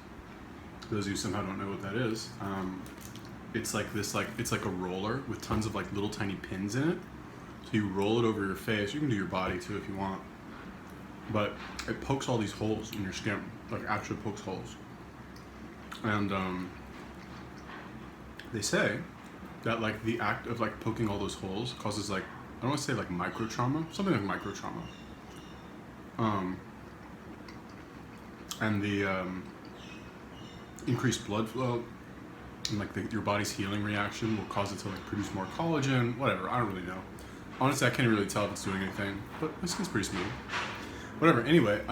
for those of you who somehow don't know what that is, it's like this, like it's like a roller with tons of like little tiny pins in it. So you roll it over your face. You can do your body too if you want, but it pokes all these holes in your skin, like actually pokes holes. And they say that like the act of like poking all those holes causes like, I don't want to say like micro trauma, something like micro trauma. And the increased blood flow and like your body's healing reaction will cause it to like produce more collagen, whatever, I don't really know. Honestly, I can't really tell if it's doing anything, but my skin's pretty smooth. Whatever, anyway,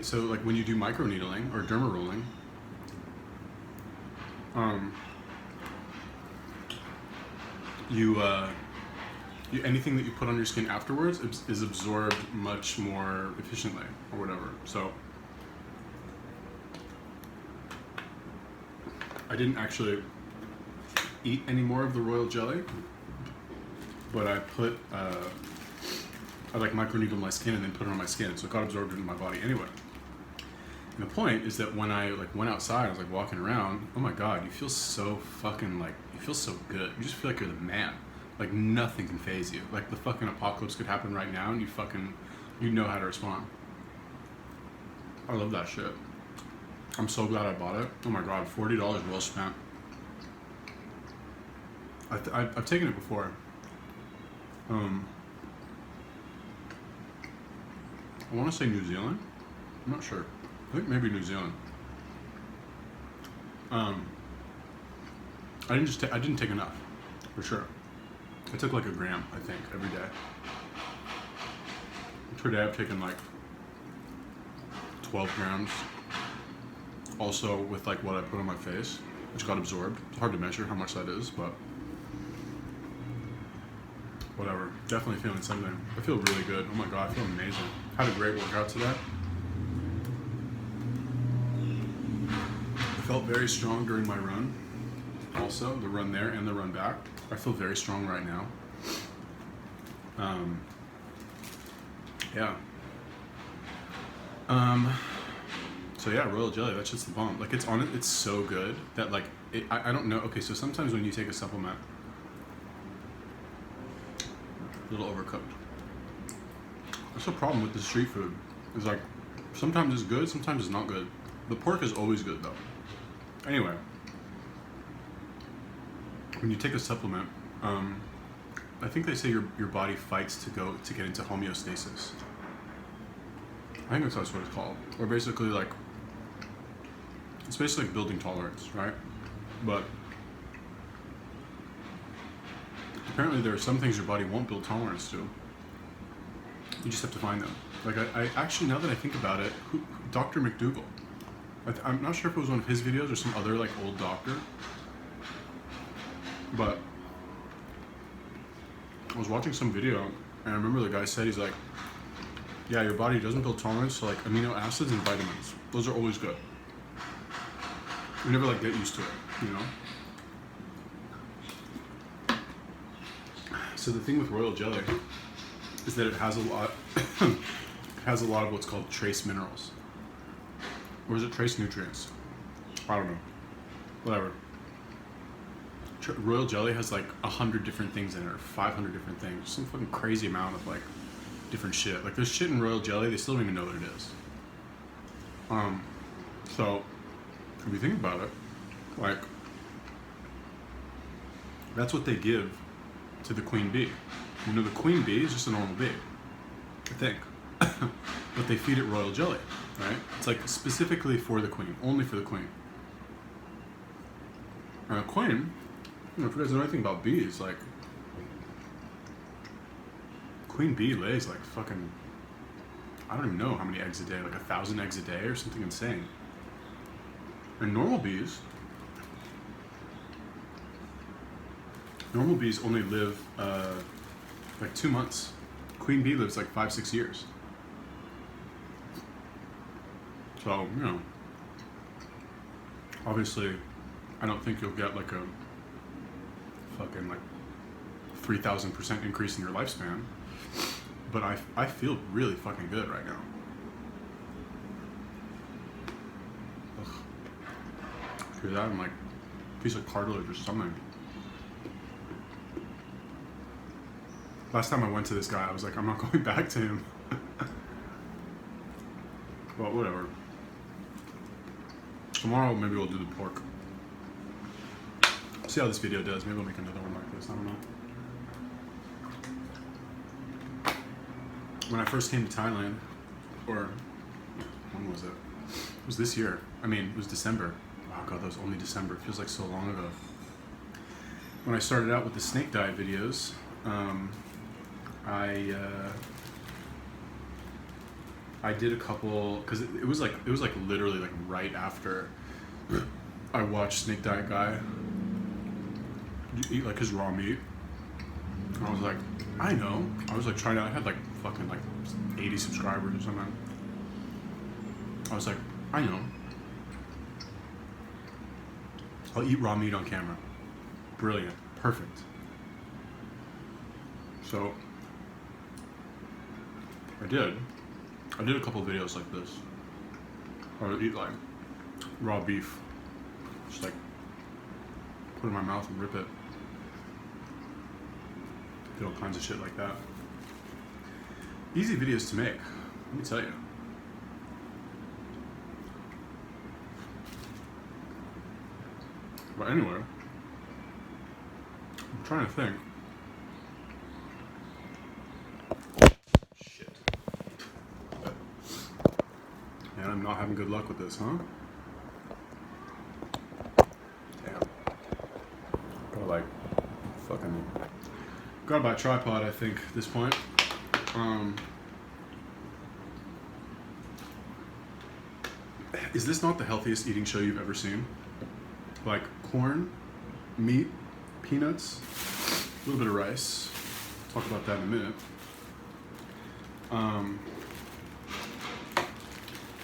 so like when you do microneedling or derma rolling, anything that you put on your skin afterwards is absorbed much more efficiently or whatever. So I didn't actually eat any more of the royal jelly, but I put, I like microneedled my skin and then put it on my skin, so it got absorbed into my body anyway. And the point is that when I like went outside, I was like walking around, oh my god, you feel so fucking like, you feel so good. You just feel like you're the man. Like nothing can faze you. Like the fucking apocalypse could happen right now and you know how to respond. I love that shit. I'm so glad I bought it. Oh my god, $40 well spent. I've taken it before. I want to say New Zealand. I'm not sure. I think maybe New Zealand. I didn't take enough, for sure. I took like a gram, I think, every day. Today I've taken like 12 grams. Also with like what I put on my face, which got absorbed. It's hard to measure how much that is, but whatever. Definitely feeling something. I feel really good. Oh my god, I feel amazing. Had a great workout today. I felt very strong during my run. Also, the run there and the run back. I feel very strong right now. Yeah. So yeah, royal jelly, that's just the bomb. Like it's on it, it's so good that like, I don't know. Okay, so sometimes when you take a supplement, a little overcooked. That's the problem with the street food. It's like, sometimes it's good, sometimes it's not good. The pork is always good though. Anyway, when you take a supplement, I think they say your body fights to get into homeostasis. I think that's what it's called. Or basically like, it's basically like building tolerance, right? But apparently there are some things your body won't build tolerance to. You just have to find them. Like I actually, now that I think about it, Dr. McDougall, I'm not sure if it was one of his videos or some other like old doctor, but I was watching some video and I remember the guy said, he's like, yeah, your body doesn't build tolerance to like amino acids and vitamins. Those are always good. You never like get used to it, you know? So the thing with royal jelly is that it has a lot it has a lot of what's called trace minerals. Or is it trace nutrients? I don't know. Whatever. Royal jelly has like 100 different things in it, or 500 different things. Some fucking crazy amount of like different shit. Like there's shit in royal jelly, they still don't even know what it is. So if you think about it, like that's what they give to the queen bee. You know, the queen bee is just a normal bee, I think. But they feed it royal jelly, right? It's like specifically for the queen, only for the queen. And a queen, you know, if you guys know anything about bees, like queen bee lays like fucking, I don't even know how many eggs a day, like 1,000 eggs a day or something insane. And normal bees only live like 2 months. Queen bee lives like 5-6 years. So, you know, obviously I don't think you'll get like a fucking like 3,000% increase in your lifespan, but I feel really fucking good right now. Ugh. Hear that? I'm like a piece of cartilage or something. Last time I went to this guy, I was like, I'm not going back to him. Well, whatever. Tomorrow, maybe we'll do the pork. See how this video does. Maybe we'll make another one like this. I don't know. When I first came to Thailand, or when was it? It was this year. I mean, it was December. Oh god, that was only December. It feels like so long ago. When I started out with the snake diet videos, I did a couple, because it was like literally like right after I watched Snake Diet Guy eat like his raw meat. And I was like, I know. I was like trying to, I had like fucking like 80 subscribers or something. I was like, I know. I'll eat raw meat on camera. Brilliant. Perfect. So, I did a couple of videos like this. I would eat like raw beef. Just like put it in my mouth and rip it. Did all kinds of shit like that. Easy videos to make, let me tell you. But anyway, I'm trying to think. Shit. Man, I'm not having good luck with this, huh? Damn. Gotta like, fucking, gotta buy a tripod, I think, at this point. Is this not the healthiest eating show you've ever seen? Like corn, meat, peanuts, a little bit of rice. Talk about that in a minute.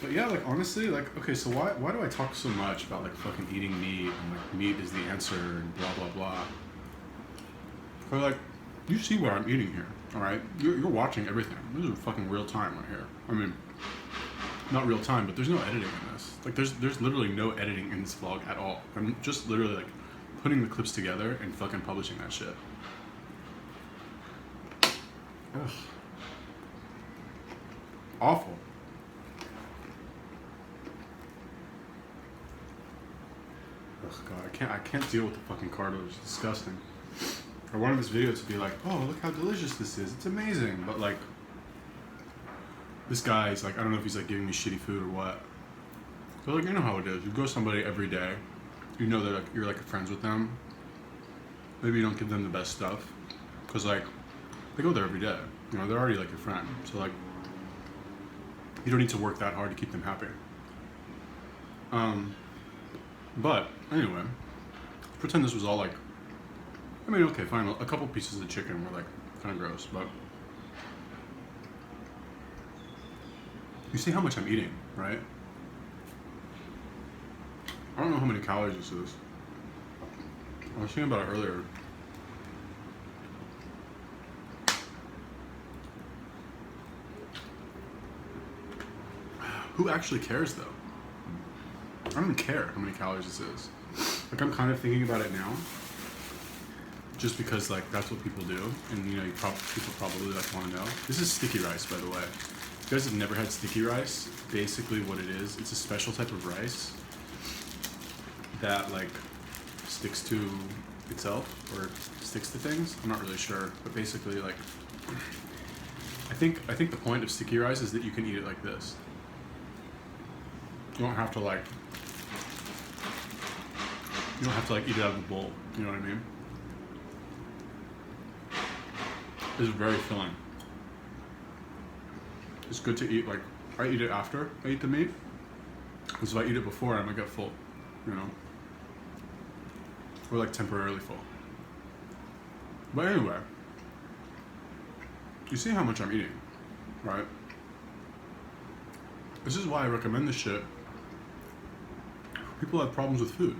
But yeah, like honestly, like, okay, so why do I talk so much about like fucking eating meat and like meat is the answer and blah, blah, blah? But like, you see what I'm eating here, all right? You're watching everything. This is fucking real time right here. I mean, not real time, but there's no editing in this. Like there's literally no editing in this vlog at all. I'm just literally like putting the clips together and fucking publishing that shit. Ugh. Awful. Ugh, God, I can't deal with the fucking cardo. It's disgusting. I wanted this video to be like, oh, look how delicious this is. It's amazing. But like, this guy is like, I don't know if he's like giving me shitty food or what. But like, you know how it is. You go to somebody every day. You know that like, you're like friends with them. Maybe you don't give them the best stuff. Because like, they go there every day. You know, they're already like your friend. So like, you don't need to work that hard to keep them happy. But anyway, pretend this was all like, I mean, okay, fine. A couple pieces of chicken were like kind of gross, but you see how much I'm eating, right? I don't know how many calories this is. I was thinking about it earlier. Who actually cares though? I don't even care how many calories this is. Like I'm kind of thinking about it now. Just because like that's what people do, and you know, people probably like want to know. This is sticky rice, by the way. If you guys have never had sticky rice, basically what it is, it's a special type of rice that like sticks to itself or sticks to things. I'm not really sure, but basically like I think the point of sticky rice is that you can eat it like this. You don't have to like eat it out of the bowl. You know what I mean? It's very filling. It's good to eat, like, I eat it after I eat the meat. Because if I eat it before, I might get full, you know? Or like temporarily full. But anyway, you see how much I'm eating, right? This is why I recommend this shit. People have problems with food.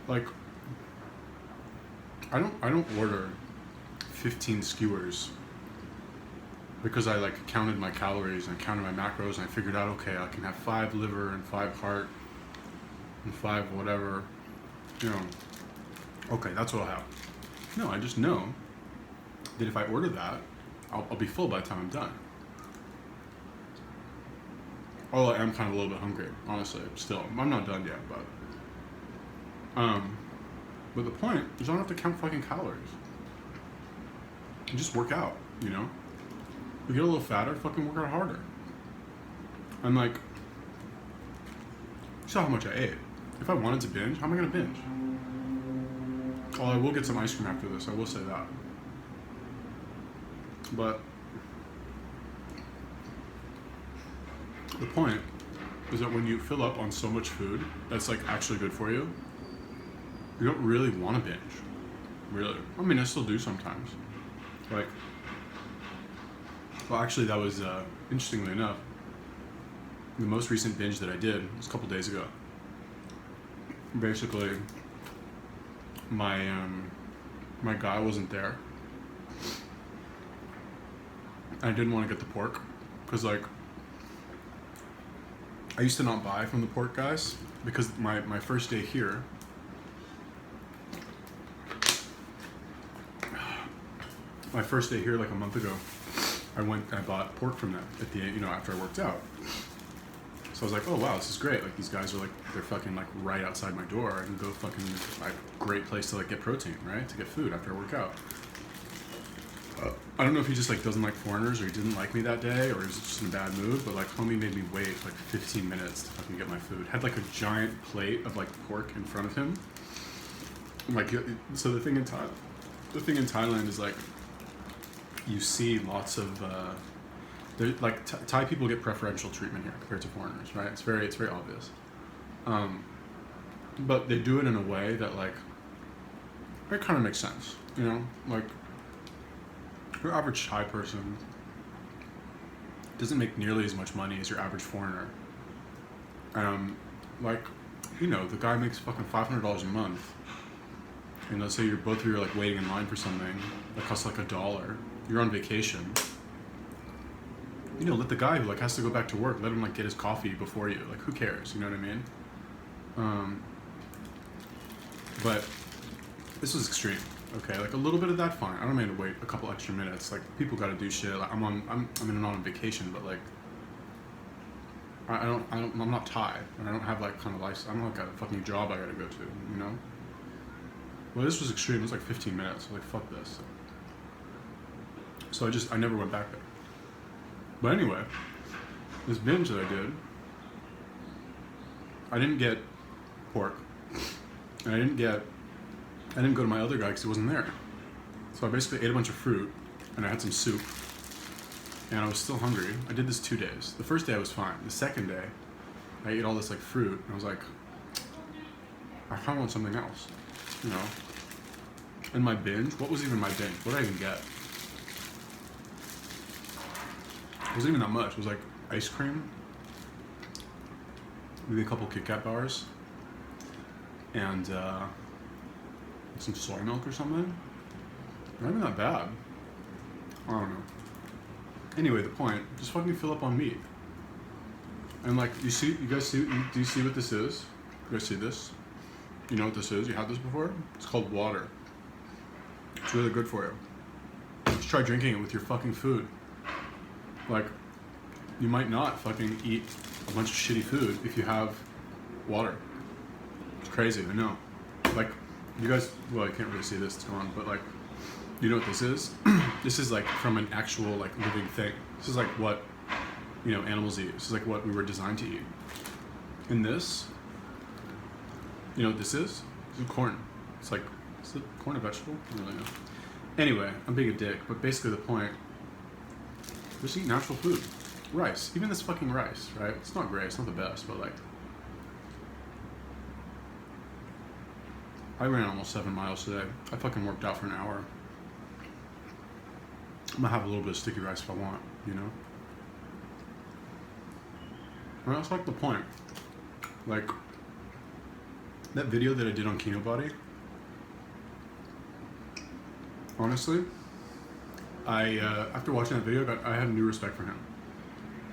Like, I don't order 15 skewers because I like counted my calories and counted my macros and I figured out, okay, I can have 5 liver and 5 heart and 5 whatever, you know, okay, that's what I'll have. No, I just know that if I order that, I'll be full by the time I'm done. Although I am kind of a little bit hungry, honestly, still. I'm not done yet, but the point is I don't have to count fucking calories. And just work out, you know? You get a little fatter, fucking work out harder. And like, you saw how much I ate. If I wanted to binge, how am I gonna binge? Oh, I will get some ice cream after this, I will say that. But the point is that when you fill up on so much food that's like actually good for you, you don't really want to binge. Really. I mean, I still do sometimes. Like, well, actually, that was, interestingly enough, the most recent binge that I did was a couple days ago. basically my my guy wasn't there. I didn't want to get the pork because like I used to not buy from the pork guys because my first day here, like a month ago, I bought pork from them at the end, you know, after I worked out. So I was like, oh wow, this is great. Like these guys are like, they're fucking like right outside my door. I can go fucking, like, great place to like get protein, right? To get food after I work out. I don't know if he just like doesn't like foreigners or he didn't like me that day or he's just in a bad mood, but like homie made me wait like 15 minutes to fucking get my food. Had like a giant plate of like pork in front of him. Like, so the thing in Thailand is like, you see lots of, like Thai people get preferential treatment here compared to foreigners, right? It's very obvious. But they do it in a way that like, it kind of makes sense, you know? Like, your average Thai person doesn't make nearly as much money as your average foreigner. Like, you know, the guy makes fucking $500 a month. And let's say both of you are like waiting in line for something that costs like $1. You're on vacation. You know, let the guy who like has to go back to work, let him like get his coffee before you. Like, who cares? You know what I mean? But this was extreme. Okay, like a little bit of that, fine. I don't mean to wait a couple extra minutes. Like people got to do shit. Like, I'm on vacation, but like I'm not Thai, and I don't have like kind of life. I'm not got a fucking job I got to go to. You know. Well, this was extreme. It was like 15 minutes. Like fuck this. So I never went back there. But anyway, this binge that I did, I didn't get pork, and I didn't go to my other guy because he wasn't there. So I basically ate a bunch of fruit, and I had some soup, and I was still hungry. I did this 2 days. The first day I was fine. The second day, I ate all this like fruit, and I was like, I kind of want something else, you know? And my binge, what was even my binge? What did I even get? It wasn't even that much. It was like ice cream, maybe a couple Kit Kat bars, and some soy milk or something. Not even that bad. I don't know. Anyway, the point, just fucking fill up on meat. And like, do you see what this is? You guys see this? You know what this is? You had this before? It's called water. It's really good for you. Just try drinking it with your fucking food. Like, you might not fucking eat a bunch of shitty food if you have water. It's crazy, I know. Like, you guys, well, I can't really see this, it's gone, but like, you know what this is? This is like from an actual like living thing. This is like what, you know, animals eat. This is like what we were designed to eat. And this, you know what this is? This is corn. It's like, is it corn a vegetable? I don't really know. Anyway, I'm being a dick, but basically the point, just eat natural food. Rice, even this fucking rice, right? It's not great, it's not the best, but like, I ran almost 7 miles today. I fucking worked out for an hour. I'm gonna have a little bit of sticky rice if I want, you know? And that's like the point. Like, that video that I did on Kino Body, honestly, after watching that video, I had a new respect for him.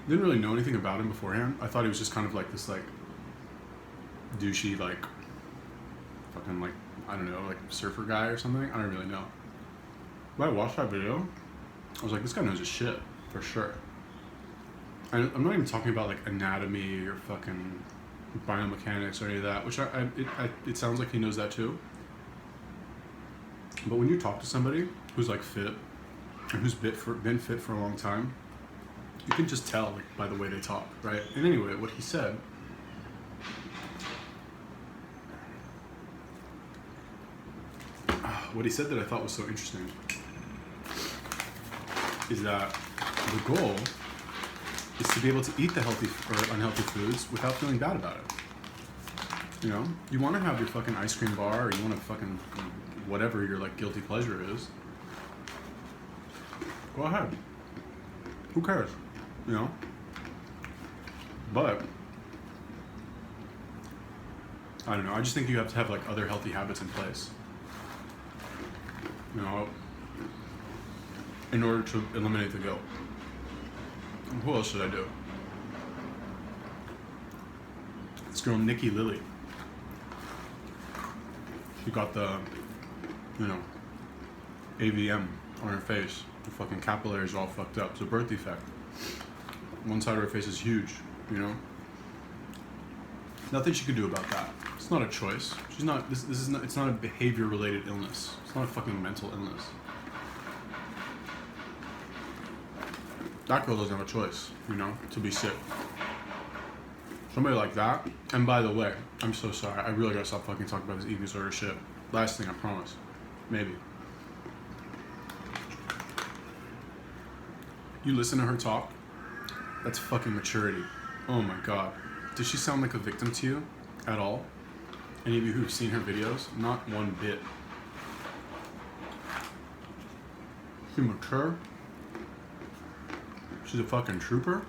Didn't really know anything about him beforehand. I thought he was just kind of like this like douchey like fucking like, I don't know, like surfer guy or something. I don't really know. When I watched that video, I was like, this guy knows his shit for sure. I'm not even talking about like anatomy or fucking biomechanics or any of that, which it sounds like he knows that too. But when you talk to somebody who's like fit and who's been fit for a long time, you can just tell like by the way they talk, right? And anyway, what he said that I thought was so interesting is that the goal is to be able to eat the healthy or unhealthy foods without feeling bad about it. You know, you want to have your fucking ice cream bar, or you want to fucking whatever your like guilty pleasure is. Go ahead. Who cares? You know? But I don't know. I just think you have to have like other healthy habits in place. You know, in order to eliminate the guilt. And who else should I do? This girl, Nikki Lily. She got the, you know, AVM on her face. The fucking capillaries are all fucked up. It's a birth defect. One side of her face is huge, you know? Nothing she could do about that. It's not a choice. She's not, this is not, it's not a behavior related illness. It's not a fucking mental illness. That girl doesn't have a choice, you know, to be sick. Somebody like that, and by the way, I'm so sorry, I really gotta stop fucking talking about this eating disorder shit. Last thing, I promise. Maybe. You listen to her talk, that's fucking maturity. Oh my god. Does she sound like a victim to you at all? Any of you who've seen her videos? Not one bit. She's mature. She's a fucking trooper.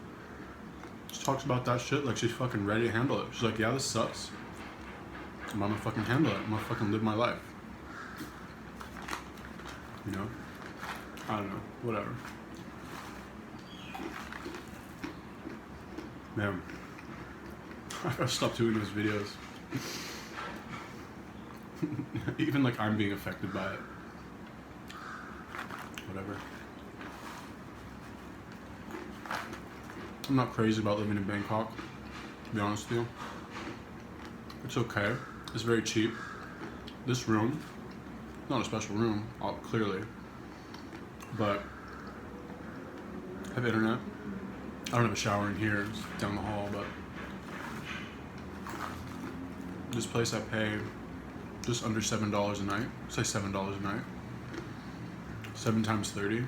She talks about that shit like she's fucking ready to handle it. She's like, yeah, this sucks. I'm gonna fucking handle it. I'm gonna fucking live my life. You know? I don't know. Whatever. Man. I gotta stop doing those videos. Even like I'm being affected by it. Whatever. I'm not crazy about living in Bangkok, to be honest with you. It's okay. It's very cheap. This room, not a special room, clearly, but I have internet. I don't have a shower in here, it's down the hall, but this place I pay just under $7 a night. Say $7 a night. 7 times 30.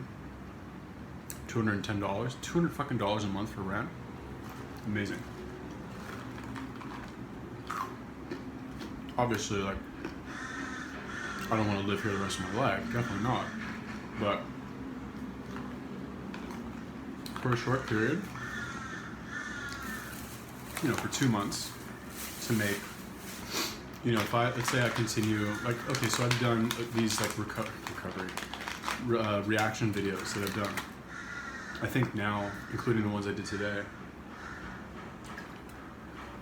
$210. $200 fucking dollars a month for rent. Amazing. Obviously, like, I don't want to live here the rest of my life. Definitely not. But for a short period, you know, for 2 months to make, you know, if let's say I continue, like, okay, so I've done these like reaction videos that I've done. I think now, including the ones I did today,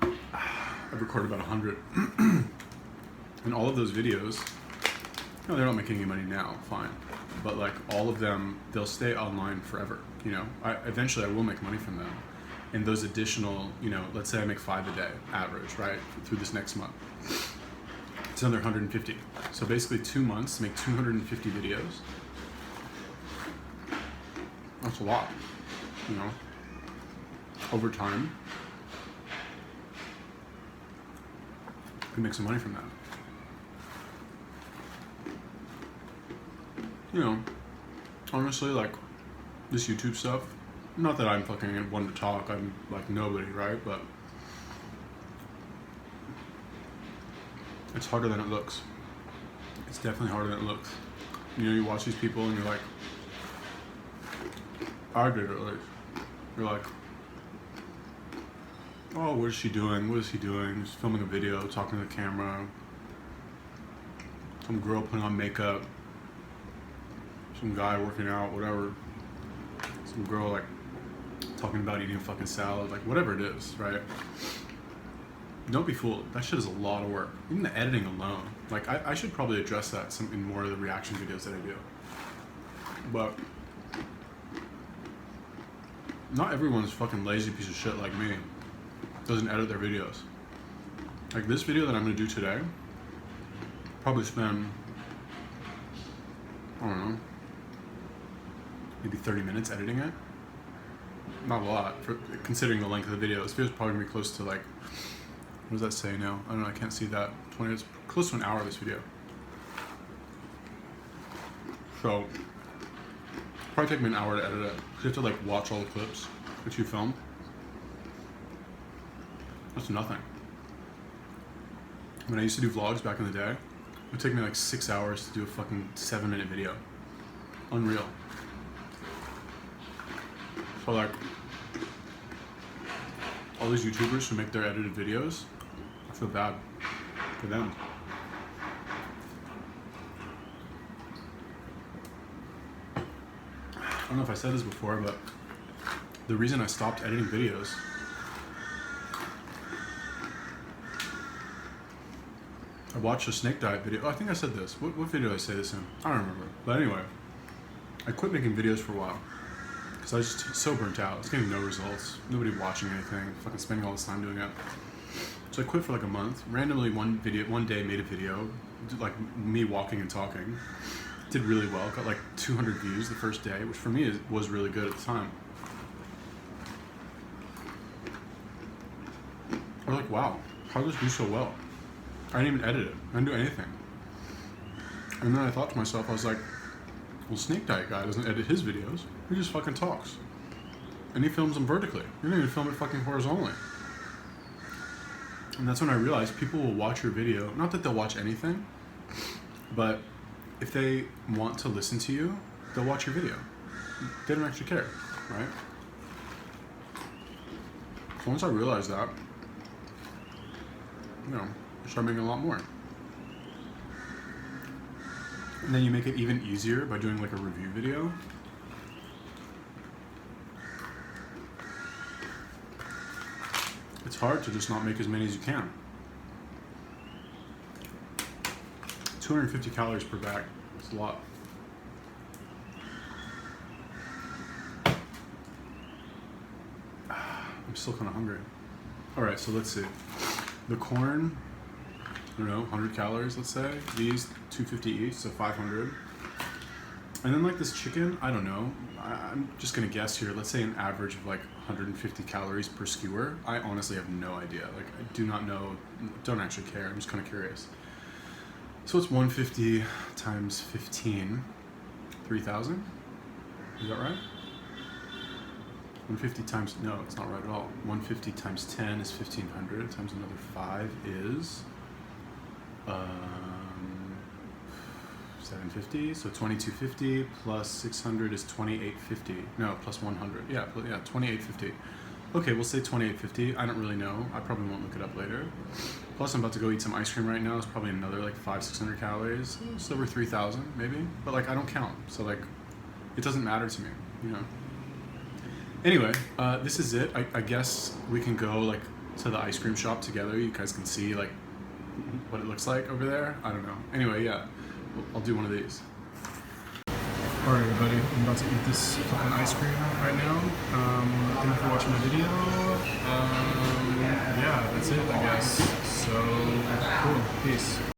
I've recorded about 100. And all of those videos, you know, they're not making any money now, fine. But like all of them, they'll stay online forever, you know. Eventually I will make money from them. And those additional, you know, let's say I make 5 a day, average, right, through this next month. It's another 150. So basically 2 months to make 250 videos. That's a lot, you know. Over time, you can make some money from that. You know, honestly, like, this YouTube stuff, not that I'm fucking one to talk, I'm like nobody, right? But it's harder than it looks. It's definitely harder than it looks. You know, you watch these people and you're like, I did it at least. You're like, oh, what is she doing? What is he doing? Just filming a video, talking to the camera. Some girl putting on makeup. Some guy working out, whatever. Some girl like talking about eating a fucking salad, like whatever it is, right? Don't be fooled. That shit is a lot of work. Even the editing alone. Like I should probably address that in more of the reaction videos that I do. But not everyone's fucking lazy piece of shit like me. Doesn't edit their videos. Like this video that I'm gonna do today, probably spend, I don't know, maybe 30 minutes editing it. Not a lot, considering the length of the video. This video's probably gonna be close to like, what does that say now? I don't know, I can't see that. 20 minutes, close to an hour of this video. So, probably take me an hour to edit it. You have to like watch all the clips that you filmed. That's nothing. When I used to do vlogs back in the day, it would take me like 6 hours to do a fucking 7-minute video. Unreal. So like, all these YouTubers who make their edited videos, I feel bad. for them. I don't know if I said this before, but the reason I stopped editing videos I watched a snake diet video. Oh, I think I said this. What video did I say this in? I don't remember. But anyway, I quit making videos for a while because I was just so burnt out. I was getting no results. Nobody watching anything. Fucking spending all this time doing it. So I quit for like a month. Randomly one day made a video, like me walking and talking. Did really well. Got like 200 views the first day, which for me was really good at the time. I was like, wow, how does this do so well? I didn't even edit it. I didn't do anything. And then I thought to myself, I was like, well, Snake Diet guy doesn't edit his videos. He just fucking talks. And he films them vertically. You don't even film it fucking horizontally. And that's when I realized people will watch your video. Not that they'll watch anything, but if they want to listen to you, they'll watch your video. They don't actually care, right? So once I realized that, you know, I start making a lot more. And then you make it even easier by doing like a review video. It's hard to just not make as many as you can. 250 calories per bag. It's a lot. I'm still kind of hungry. All right, so let's see. The corn, I don't know, 100 calories, let's say. These, 250 each, so 500. And then like this chicken, I don't know. I'm just gonna guess here. Let's say an average of like 150 calories per skewer. I honestly have no idea. Like I do not know, don't actually care. I'm just kind of curious. So it's 150 times 15, 3,000? Is that right? 150 times, no, it's not right at all. 150 times 10 is 1,500, times another 5 is 750, so 2,250 plus 600 is 2,850. No, plus 100, yeah, 2,850. Okay, we'll say 2,850, I don't really know. I probably won't look it up later. Plus I'm about to go eat some ice cream right now. It's probably another like 500-600 calories. It's over 3,000 maybe, but like I don't count. So like, it doesn't matter to me, you know? Anyway, this is it. I guess we can go like to the ice cream shop together. You guys can see like what it looks like over there. I don't know. Anyway, yeah, I'll do one of these. All right, everybody, I'm about to eat this fucking ice cream right now. Thank you for watching the video. Yeah, that's it, I guess. So, cool. Peace.